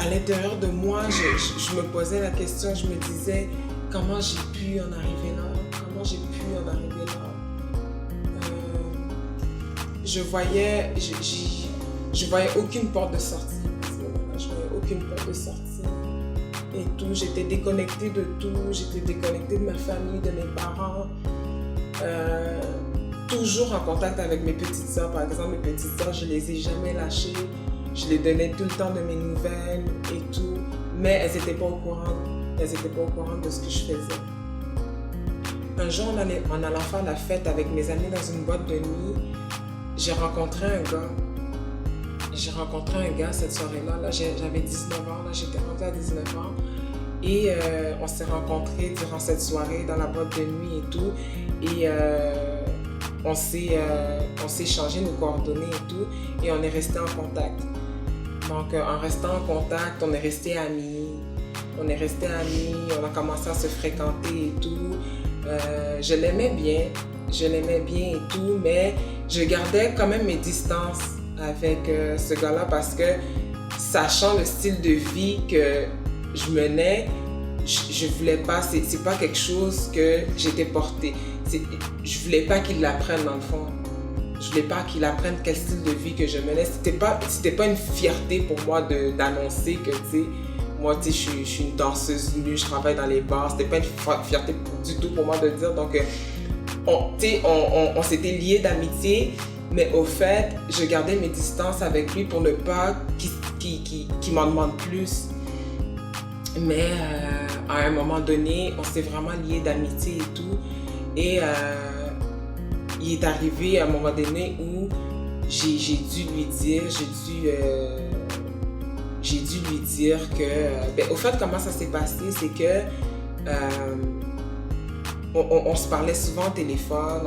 l'intérieur de moi, je me posais la question, je me disais, comment j'ai pu en arriver là? Comment j'ai pu en arriver là? Je voyais aucune porte de sortie. À ce moment-là, je voyais aucune porte de sortie. Et tout, j'étais déconnectée de tout, j'étais déconnectée de ma famille, de mes parents. Toujours en contact avec mes petites sœurs. Par exemple, mes petites sœurs, je les ai jamais lâchées. Je les donnais tout le temps de mes nouvelles et tout. Mais elles n'étaient pas au courant. Elles n'étaient pas au courant de ce que je faisais. Un jour, en allant faire la fête avec mes amis dans une boîte de nuit, j'ai rencontré un gars. J'ai rencontré un gars cette soirée-là. Là, j'avais 19 ans. Là, j'étais rendue à 19 ans. Et on s'est rencontrés durant cette soirée dans la boîte de nuit et tout. Et on s'est échangé nos coordonnées et tout. Et on est resté en contact. Donc, en restant en contact, on est resté amis. On a commencé à se fréquenter et tout. Je l'aimais bien et tout, mais je gardais quand même mes distances avec ce gars-là parce que, sachant le style de vie que je menais, je voulais pas, c'est pas quelque chose que j'étais portée. Je voulais pas qu'il l'apprenne dans le fond. Je voulais pas qu'il apprenne quel style de vie que je menais. C'était pas une fierté pour moi d'annoncer que, tu sais, moi, tu sais, je suis une danseuse nue, je travaille dans les bars. C'était pas une fierté du tout pour moi de dire. Donc, on s'était liés d'amitié, mais au fait, je gardais mes distances avec lui pour ne pas qu'il m'en demande plus. Mais à un moment donné, on s'est vraiment liés d'amitié et tout. Et il est arrivé à un moment donné où j'ai dû lui dire que... au fait, comment ça s'est passé, c'est que on se parlait souvent au téléphone,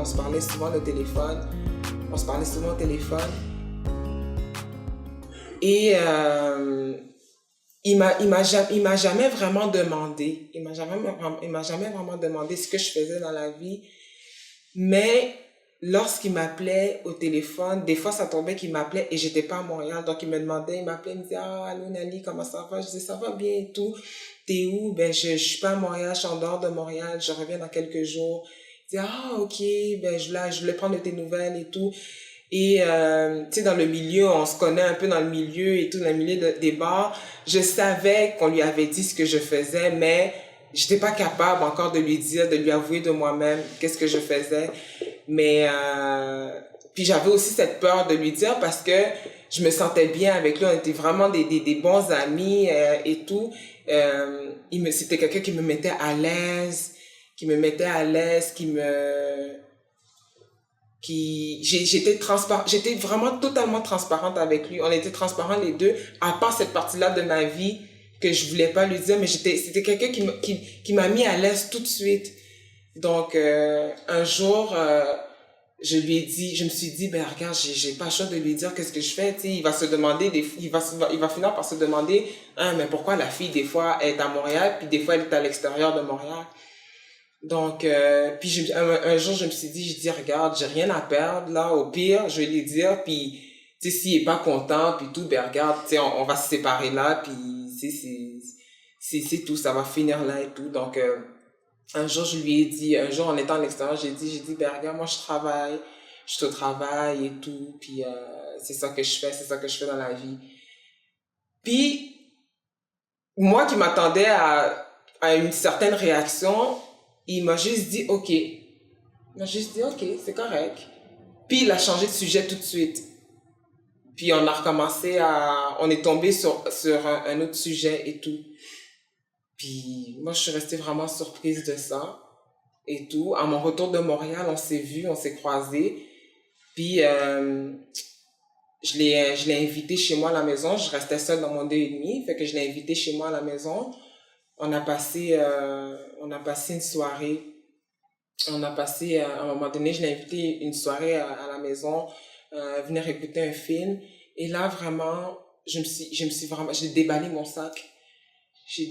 Et il m'a jamais vraiment demandé. Il m'a jamais vraiment demandé ce que je faisais dans la vie. Mais lorsqu'il m'appelait au téléphone, des fois ça tombait qu'il m'appelait et j'étais pas à Montréal. Donc il m'appelait, il me disait, ah, allô Nali, comment ça va? Je disais, ça va bien et tout. T'es où? Ben, je suis pas à Montréal, je suis en dehors de Montréal, je reviens dans quelques jours. Il disait, ah, ok, ben, je voulais prendre de tes nouvelles et tout. Et, tu sais, dans le milieu, on se connaît un peu dans le milieu et tout, dans le milieu des bars. Je savais qu'on lui avait dit ce que je faisais, mais j'étais pas capable encore de lui avouer de moi-même qu'est-ce que je faisais. Mais, puis j'avais aussi cette peur de lui dire parce que je me sentais bien avec lui. On était vraiment des bons amis et tout. C'était quelqu'un qui me mettait à l'aise, j'étais vraiment totalement transparente avec lui. On était transparents les deux, à part cette partie-là de ma vie que je voulais pas lui dire, mais c'était quelqu'un qui m'a mis à l'aise tout de suite. Donc, un jour, je me suis dit, ben, regarde, j'ai pas le choix de lui dire qu'est-ce que je fais, tu sais, il va finir par se demander, hein, mais pourquoi la fille, des fois, est à Montréal, puis des fois, elle est à l'extérieur de Montréal. Donc, puis un jour, je me suis dit, regarde, j'ai rien à perdre, là, au pire, je vais lui dire, puis, tu sais, s'il est pas content, puis tout, ben, regarde, tu sais, on va se séparer là, puis, c'est tout, ça va finir là et tout. Donc, un jour, je lui ai dit, un jour, en étant à l'extérieur, j'ai dit, ben, regarde, moi, je suis au travail et tout, puis, c'est ça que je fais dans la vie. Puis, moi qui m'attendais à une certaine réaction, il m'a juste dit, OK. C'est correct. Puis, il a changé de sujet tout de suite. Puis, on a recommencé on est tombé sur un autre sujet et tout. Puis, moi, je suis restée vraiment surprise de ça et tout. À mon retour de Montréal, on s'est vus, on s'est croisés. Puis, je l'ai invité chez moi à la maison. Je restais seule dans mon 2,5. Fait que je l'ai invité chez moi à la maison. On a passé une soirée. À un moment donné, je l'ai invité une soirée à la maison, venir écouter un film. Et là, vraiment, j'ai déballé mon sac. Je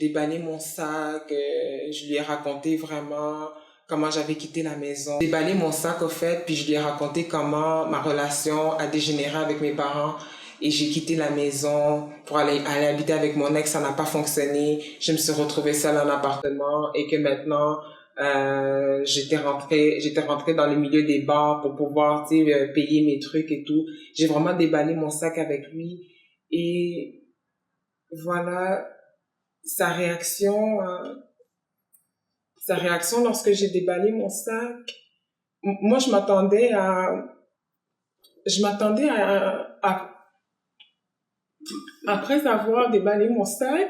lui ai raconté vraiment comment j'avais quitté la maison. J'ai déballé mon sac, au fait, puis je lui ai raconté comment ma relation a dégénéré avec mes parents. Et j'ai quitté la maison pour aller habiter avec mon ex, ça n'a pas fonctionné. Je me suis retrouvée seule en appartement et que maintenant, j'étais rentrée dans le milieu des bars pour pouvoir, payer mes trucs et tout. J'ai vraiment déballé mon sac avec lui. Et voilà, sa réaction lorsque j'ai déballé mon sac. Moi, je m'attendais à après avoir déballé mon sac,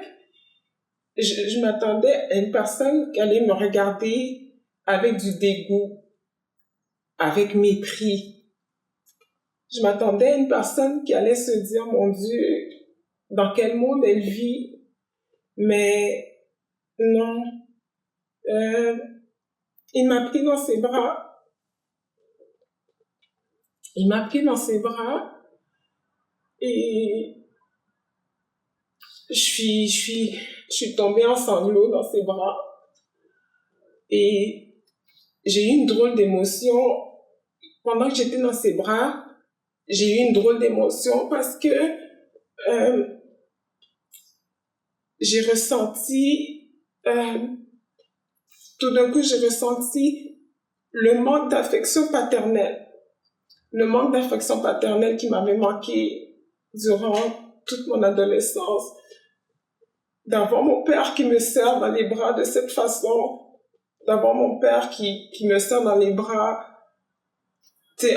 je m'attendais à une personne qui allait me regarder avec du dégoût, avec mépris. Je m'attendais à une personne qui allait se dire, mon Dieu, dans quel monde elle vit? Mais non. Il m'a pris dans ses bras. Et je suis tombée en sanglots dans ses bras. Et j'ai eu une drôle d'émotion. Pendant que j'étais dans ses bras, j'ai eu une drôle d'émotion parce que j'ai ressenti, tout d'un coup, j'ai ressenti le manque d'affection paternelle. Le manque d'affection paternelle qui m'avait manqué durant toute mon adolescence. D'avoir mon père qui me serre dans les bras de cette façon. D'avoir mon père qui me serre dans les bras,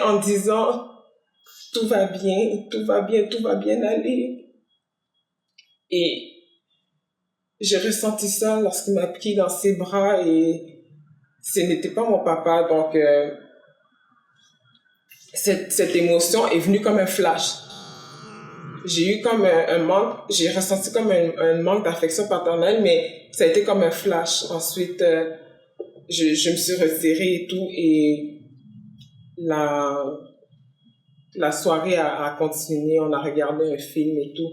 en disant tout va bien aller. Et j'ai ressenti ça lorsqu'il m'a pris dans ses bras et ce n'était pas mon papa. Donc, cette émotion est venue comme un flash. J'ai eu comme un manque, j'ai ressenti comme un manque d'affection paternelle, mais ça a été comme un flash. Ensuite, je me suis retirée et tout, et la soirée a continué, on a regardé un film et tout.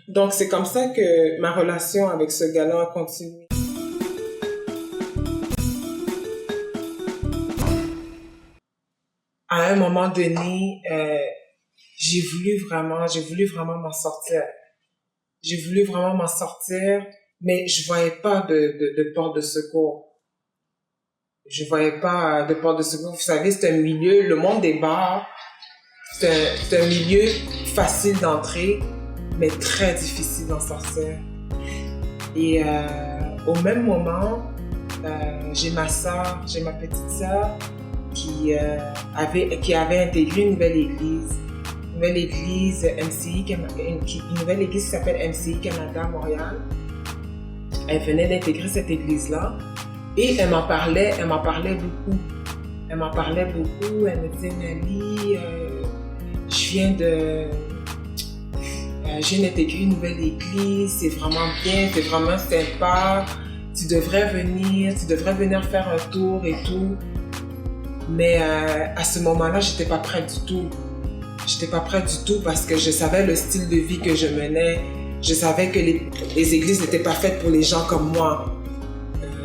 Donc, c'est comme ça que ma relation avec ce gars-là a continué. À un moment donné, j'ai voulu vraiment m'en sortir. Mais je voyais pas de porte de secours. Vous savez, c'est un milieu, le monde des bars, c'est un milieu facile d'entrer, mais très difficile d'en sortir. Et au même moment, j'ai ma petite sœur qui avait intégré une nouvelle église MCI, une nouvelle église qui s'appelle MCI Canada à Montréal. Elle venait d'intégrer cette église-là et elle m'en parlait beaucoup. Elle me disait, Nelly, je viens d'intégrer une nouvelle église, c'est vraiment bien, c'est vraiment sympa, tu devrais venir faire un tour et tout. Mais à ce moment-là, j'étais pas prête du tout parce que je savais le style de vie que je menais. Je savais que les églises n'étaient pas faites pour les gens comme moi.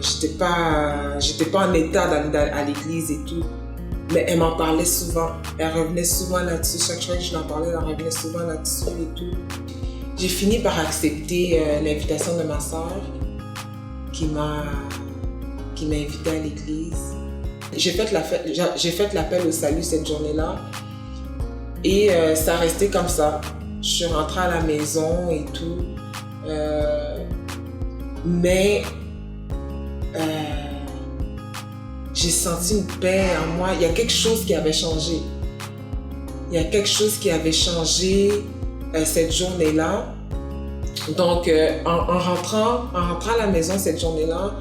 J'étais pas en état d'aller à l'église et tout. Mais elle m'en parlait souvent. Elle revenait souvent là-dessus. Chaque fois que je l'en parlais, elle revenait souvent là-dessus et tout. J'ai fini par accepter l'invitation de ma sœur qui m'a invitée à l'église. J'ai fait l'appel au salut cette journée-là. Et ça restait comme ça. Je suis rentrée à la maison et tout. Mais j'ai senti une paix en moi. Il y a quelque chose qui avait changé. Cette journée-là. Donc, en rentrant à la maison cette journée-là,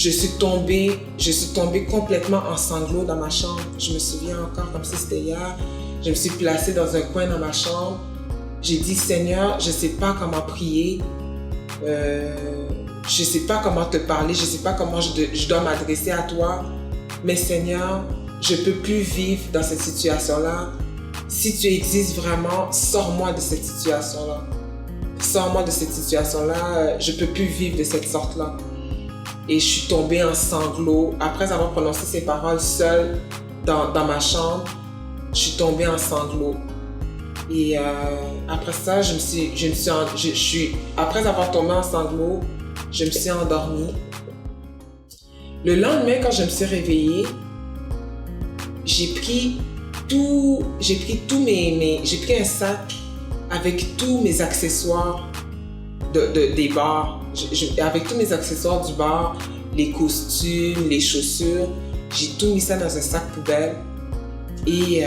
je suis tombée complètement en sanglots dans ma chambre. Je me souviens encore comme si c'était hier. Je me suis placée dans un coin dans ma chambre. J'ai dit, Seigneur, je ne sais pas comment prier. Je ne sais pas comment te parler. Je ne sais pas comment je dois m'adresser à toi. Mais Seigneur, je ne peux plus vivre dans cette situation-là. Si tu existes vraiment, sors-moi de cette situation-là. Sors-moi de cette situation-là. Je ne peux plus vivre de cette sorte-là. Et je suis tombée en sanglots. Après avoir prononcé ces paroles seule dans ma chambre, je suis tombée en sanglots. Et après ça, après avoir tombé en sanglots, je me suis endormie. Le lendemain, quand je me suis réveillée, j'ai pris un sac avec tous mes accessoires des bars. Avec tous mes accessoires du bar, les costumes, les chaussures, j'ai tout mis ça dans un sac poubelle et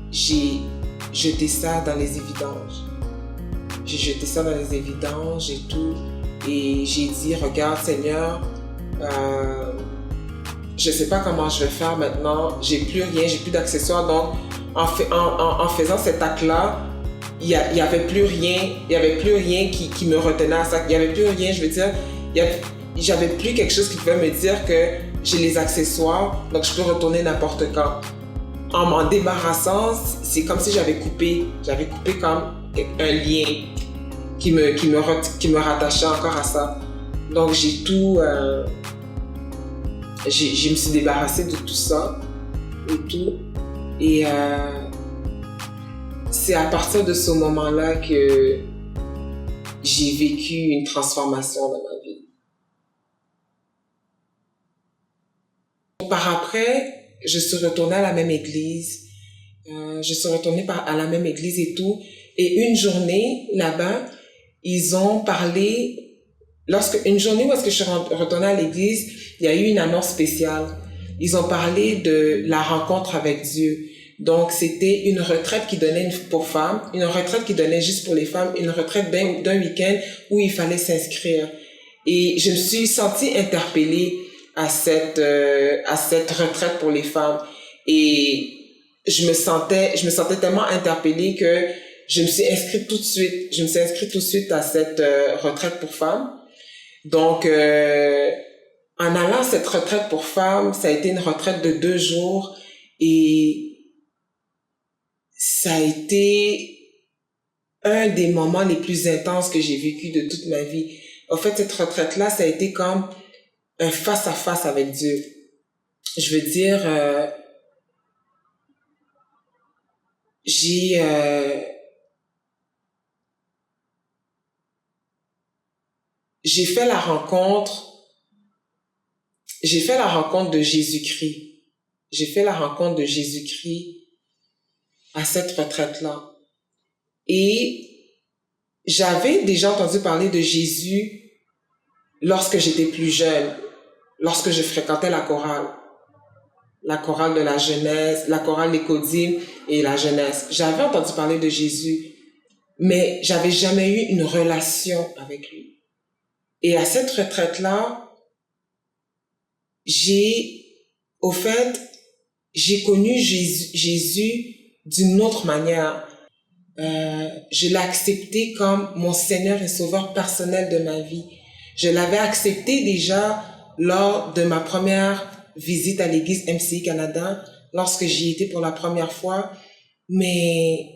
j'ai jeté ça dans les évidenges. J'ai jeté ça dans les évidenges et tout. Et j'ai dit, regarde Seigneur, je ne sais pas comment je vais faire maintenant. J'ai plus rien, j'ai plus d'accessoires. Donc, en faisant cet acte-là, il y avait plus rien qui me retenait à ça. Il y avait plus rien, je veux dire, j'avais plus quelque chose qui pouvait me dire que j'ai les accessoires, donc je peux retourner n'importe quand. En m'en débarrassant, c'est comme si j'avais coupé comme un lien qui me rattachait encore à ça. Donc je me suis débarrassée de tout ça et tout. Et c'est à partir de ce moment-là que j'ai vécu une transformation dans ma vie. Par après, je suis retournée à la même église. Je suis retournée à la même église et tout. Et une journée, là-bas, ils ont parlé... Une journée où est-ce que je suis retournée à l'église, il y a eu une annonce spéciale. Ils ont parlé de la rencontre avec Dieu. Donc, c'était une retraite qui donnait pour femmes, une retraite qui donnait juste pour les femmes, une retraite d'un week-end où il fallait s'inscrire. Et je me suis sentie interpellée à cette retraite pour les femmes. Et je me sentais tellement interpellée que je me suis inscrite tout de suite à cette retraite pour femmes. Donc, en allant à cette retraite pour femmes, ça a été une retraite de 2 jours et ça a été un des moments les plus intenses que j'ai vécu de toute ma vie. En fait, cette retraite-là, ça a été comme un face-à-face avec Dieu. Je veux dire, j'ai fait la rencontre de Jésus-Christ. J'ai fait la rencontre de Jésus-Christ à cette retraite-là. Et j'avais déjà entendu parler de Jésus lorsque j'étais plus jeune, lorsque je fréquentais la chorale de la jeunesse, la chorale des Codimes et la jeunesse. J'avais entendu parler de Jésus, mais j'avais jamais eu une relation avec lui. Et à cette retraite-là, j'ai connu Jésus d'une autre manière. Je l'ai accepté comme mon Seigneur et Sauveur personnel de ma vie. Je l'avais accepté déjà lors de ma première visite à l'église MCI Canada, lorsque j'y étais pour la première fois. Mais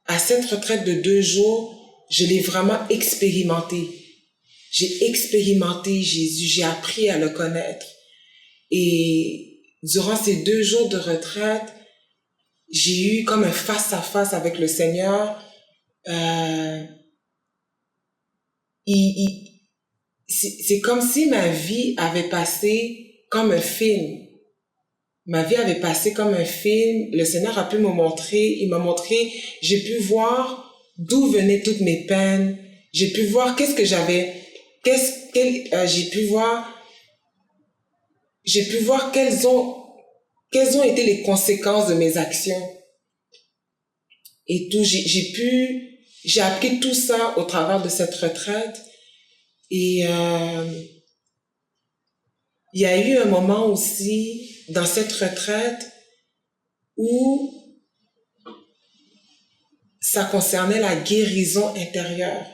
à cette retraite de 2 jours, je l'ai vraiment expérimenté. J'ai expérimenté Jésus, j'ai appris à le connaître. Et durant ces 2 jours de retraite, j'ai eu comme un face-à-face avec le Seigneur. C'est comme si ma vie avait passé comme un film. Ma vie avait passé comme un film. Le Seigneur a pu me montrer, il m'a montré, j'ai pu voir d'où venaient toutes mes peines. J'ai pu voir j'ai pu voir quelles ont été les conséquences de mes actions. Et tout, j'ai appris tout ça au travers de cette retraite. Et il y a eu un moment aussi dans cette retraite où ça concernait la guérison intérieure.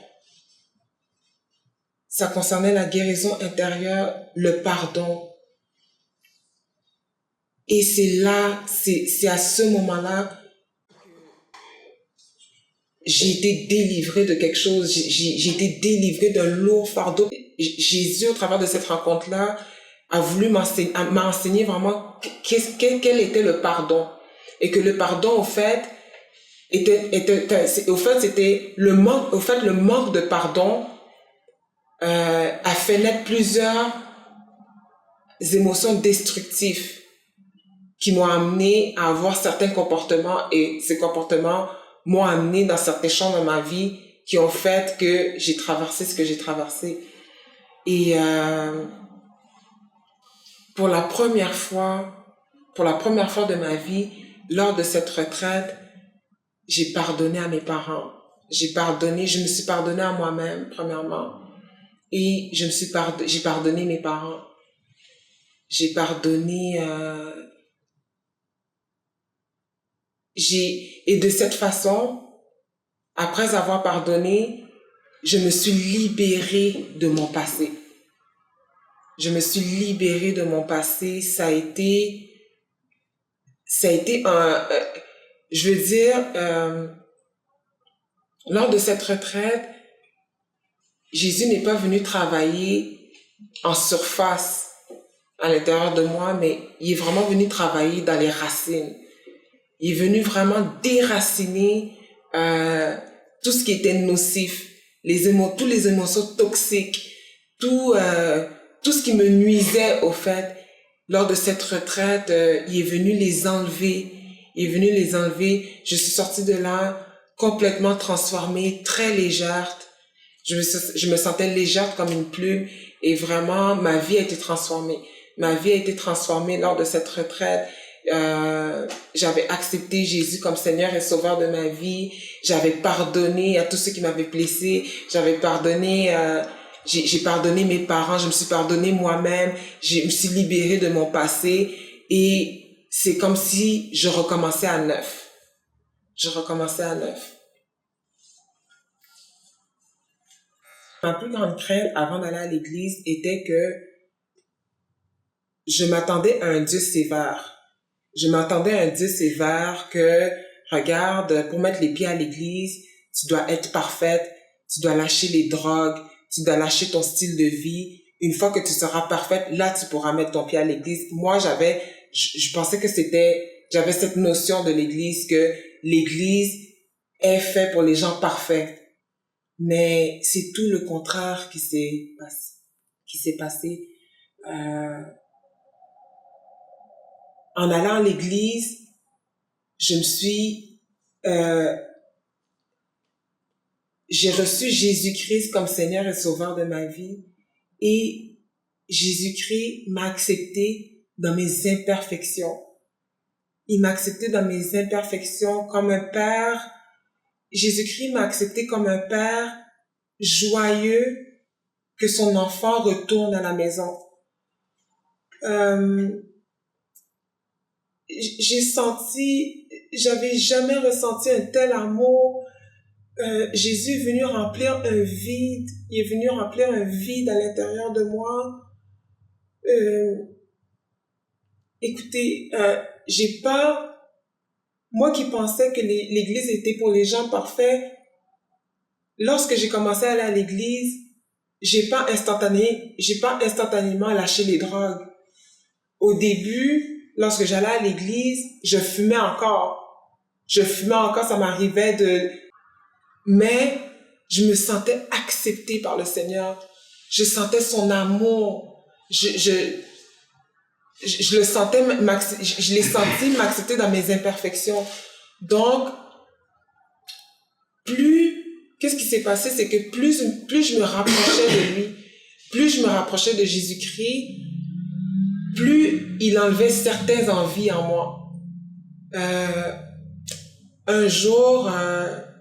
Ça concernait la guérison intérieure, le pardon. Et c'est là, c'est à ce moment-là, j'ai été délivrée de quelque chose, j'ai été délivrée d'un lourd fardeau. Jésus, au travers de cette rencontre-là, a voulu m'a enseigné vraiment quel était le pardon. Et que le pardon, au fait, c'était le manque de pardon a fait naître plusieurs émotions destructives qui m'ont amené à avoir certains comportements, et ces comportements m'ont amené dans certains champs de ma vie qui ont fait que j'ai traversé ce que j'ai traversé. Et pour la première fois de ma vie, lors de cette retraite, j'ai pardonné à mes parents. Je me suis pardonné à moi-même, premièrement. Et j'ai pardonné mes parents. J'ai pardonné, et de cette façon, après avoir pardonné, je me suis libérée de mon passé. Je me suis libérée de mon passé. Ça a été je veux dire, lors de cette retraite, Jésus n'est pas venu travailler en surface à l'intérieur de moi, mais il est vraiment venu travailler dans les racines. Il est venu vraiment déraciner tout ce qui était nocif, toutes les émotions toxiques, tout ce qui me nuisait au fait. Lors de cette retraite, il est venu les enlever. Il est venu les enlever. Je suis sortie de là complètement transformée, très légère. Je me sentais légère comme une plume, et vraiment, ma vie a été transformée. Ma vie a été transformée lors de cette retraite. J'avais accepté Jésus comme Seigneur et Sauveur de ma vie. J'avais pardonné à tous ceux qui m'avaient blessé. J'ai pardonné mes parents. Je me suis pardonné moi-même. Je me suis libérée de mon passé. Et c'est comme si je recommençais à neuf. Je recommençais à neuf. Ma plus grande crainte avant d'aller à l'église était que je m'attendais à un Dieu sévère. Je m'attendais à un Dieu sévère que, regarde, pour mettre les pieds à l'église, tu dois être parfaite, tu dois lâcher les drogues, tu dois lâcher ton style de vie. Une fois que tu seras parfaite, là, tu pourras mettre ton pied à l'église. Moi, je pensais que j'avais cette notion de l'église, que l'église est faite pour les gens parfaits. Mais c'est tout le contraire qui s'est passé. En allant à l'église, j'ai reçu Jésus-Christ comme Seigneur et Sauveur de ma vie, et Jésus-Christ m'a accepté dans mes imperfections. Il m'a accepté dans mes imperfections comme un père. Jésus-Christ m'a accepté comme un père joyeux que son enfant retourne à la maison. J'avais jamais ressenti un tel amour. Jésus est venu remplir un vide. Il est venu remplir un vide à l'intérieur de moi. Écoutez, moi qui pensais que l'église était pour les gens parfaits, lorsque j'ai commencé à aller à l'église, j'ai pas instantanément lâché les drogues. Au début, lorsque j'allais à l'église, je fumais encore. Ça m'arrivait mais je me sentais acceptée par le Seigneur. Je sentais son amour. Je l'ai senti m'accepter dans mes imperfections. Donc, qu'est-ce qui s'est passé, c'est que plus je me rapprochais de lui, plus je me rapprochais de Jésus-Christ, plus il enlevait certaines envies en moi. Un jour,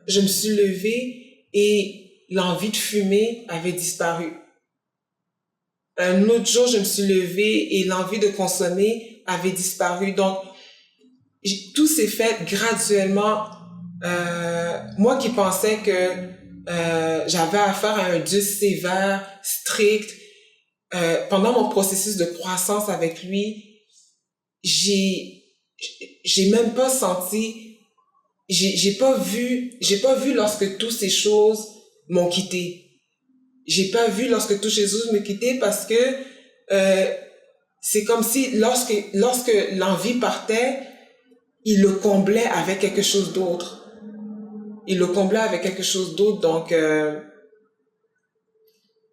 je me suis levée et l'envie de fumer avait disparu. Un autre jour, je me suis levée et l'envie de consommer avait disparu. Donc, tout s'est fait graduellement. Moi qui pensais que j'avais affaire à un Dieu sévère, strict, pendant mon processus de croissance avec lui, j'ai j'ai même pas senti, j'ai pas vu lorsque toutes ces choses m'ont quitté. J'ai pas vu lorsque toutes ces choses me quittaient parce que euh, c'est comme si lorsque l'envie partait, il le comblait avec quelque chose d'autre. Il le comblait avec quelque chose d'autre. Donc,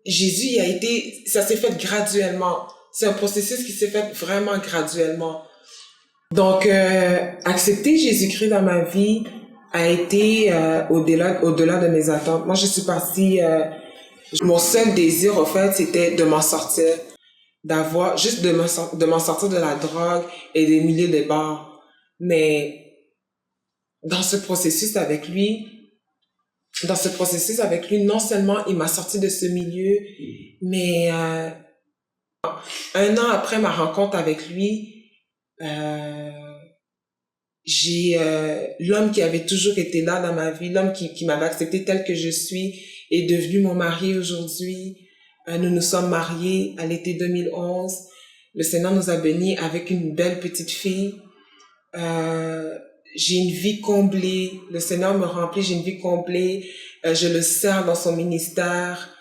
Jésus il a été, ça s'est fait graduellement. C'est un processus qui s'est fait vraiment graduellement. Donc, accepter Jésus-Christ dans ma vie a été au-delà de mes attentes. Moi, je suis partie, mon seul désir, au fait, c'était de m'en sortir, juste de m'en sortir de la drogue et des milieux de bars. Mais dans ce processus avec lui, non seulement il m'a sorti de ce milieu, mais un an après ma rencontre avec lui, euh, j'ai l'homme qui avait toujours été là dans ma vie, l'homme qui m'avait accepté tel que je suis, est devenu mon mari aujourd'hui. Nous nous sommes mariés à l'été 2011. Le Seigneur nous a bénis avec une belle petite fille. J'ai une vie comblée. Le Seigneur me remplit, j'ai une vie comblée. Je le sers dans son ministère.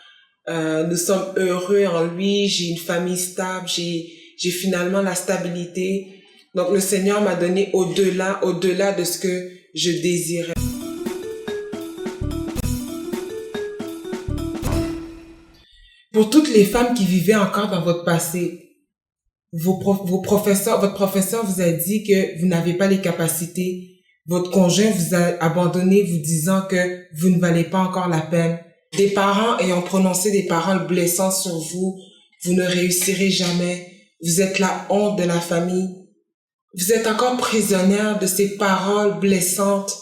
Nous sommes heureux en lui. J'ai une famille stable. J'ai finalement la stabilité. Donc le Seigneur m'a donné au-delà de ce que je désirais. Pour toutes les femmes qui vivaient encore dans votre passé, votre professeur vous a dit que vous n'avez pas les capacités. Votre conjoint vous a abandonné vous disant que vous ne valez pas encore la peine. Des parents ayant prononcé des paroles blessantes sur vous, vous ne réussirez jamais. Vous êtes la honte de la famille. Vous êtes encore prisonnière de ces paroles blessantes.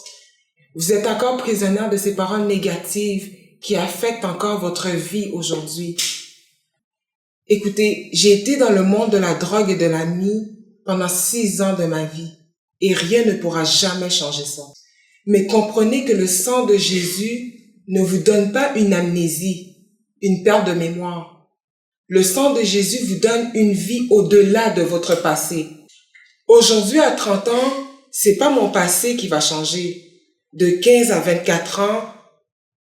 Vous êtes encore prisonnière de ces paroles négatives qui affectent encore votre vie aujourd'hui. Écoutez, j'ai été dans le monde de la drogue et de la nuit pendant 6 ans de ma vie et rien ne pourra jamais changer ça. Mais comprenez que le sang de Jésus ne vous donne pas une amnésie, une perte de mémoire. Le sang de Jésus vous donne une vie au-delà de votre passé. Aujourd'hui, à 30 ans, c'est pas mon passé qui va changer. De 15 à 24 ans,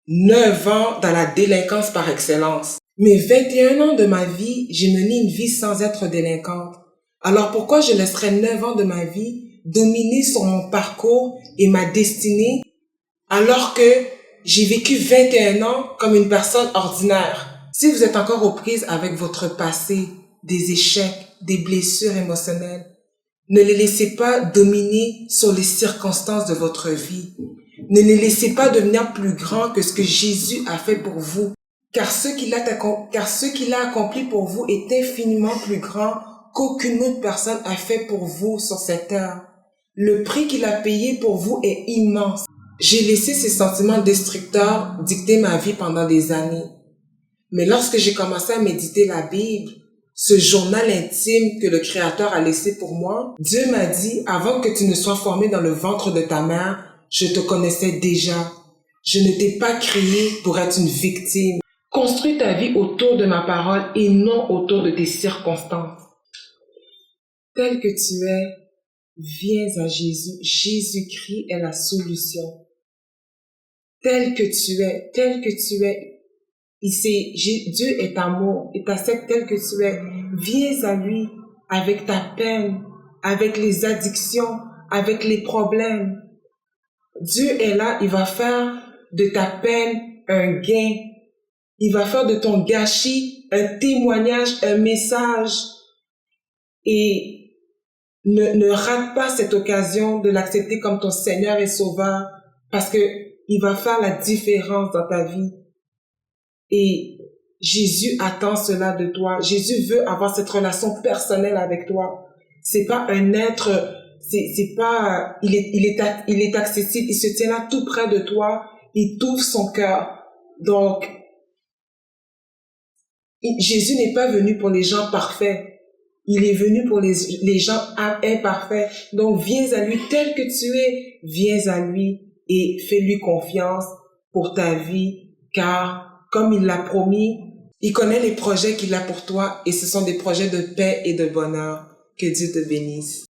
9 ans dans la délinquance par excellence. Mais 21 ans de ma vie, j'ai mené une vie sans être délinquante. Alors pourquoi je laisserais 9 ans de ma vie dominer sur mon parcours et ma destinée alors que j'ai vécu 21 ans comme une personne ordinaire? Si vous êtes encore aux prises avec votre passé, des échecs, des blessures émotionnelles, ne les laissez pas dominer sur les circonstances de votre vie. Ne les laissez pas devenir plus grands que ce que Jésus a fait pour vous. Car ce qu'il a accompli pour vous est infiniment plus grand qu'aucune autre personne a fait pour vous sur cette terre. Le prix qu'il a payé pour vous est immense. J'ai laissé ces sentiments destructeurs dicter ma vie pendant des années. Mais lorsque j'ai commencé à méditer la Bible, ce journal intime que le Créateur a laissé pour moi, Dieu m'a dit, avant que tu ne sois formé dans le ventre de ta mère, je te connaissais déjà. Je ne t'ai pas créé pour être une victime. Construis ta vie autour de ma parole et non autour de tes circonstances. Tel que tu es, viens à Jésus. Jésus-Christ est la solution. Tel que tu es, Dieu est amour, il t'accepte tel que tu es. Viens à lui avec ta peine, avec les addictions, avec les problèmes. Dieu est là, il va faire de ta peine un gain. Il va faire de ton gâchis un témoignage, un message. Et ne rate pas cette occasion de l'accepter comme ton Seigneur et Sauveur parce que il va faire la différence dans ta vie. Et Jésus attend cela de toi. Jésus veut avoir cette relation personnelle avec toi. C'est pas un être, c'est pas, il est accessible, il se tient là tout près de toi, il t'ouvre son cœur. Donc, Jésus n'est pas venu pour les gens parfaits. Il est venu pour les gens imparfaits. Donc, viens à lui tel que tu es. Viens à lui et fais-lui confiance pour ta vie, car, comme il l'a promis, il connaît les projets qu'il a pour toi et ce sont des projets de paix et de bonheur. Que Dieu te bénisse.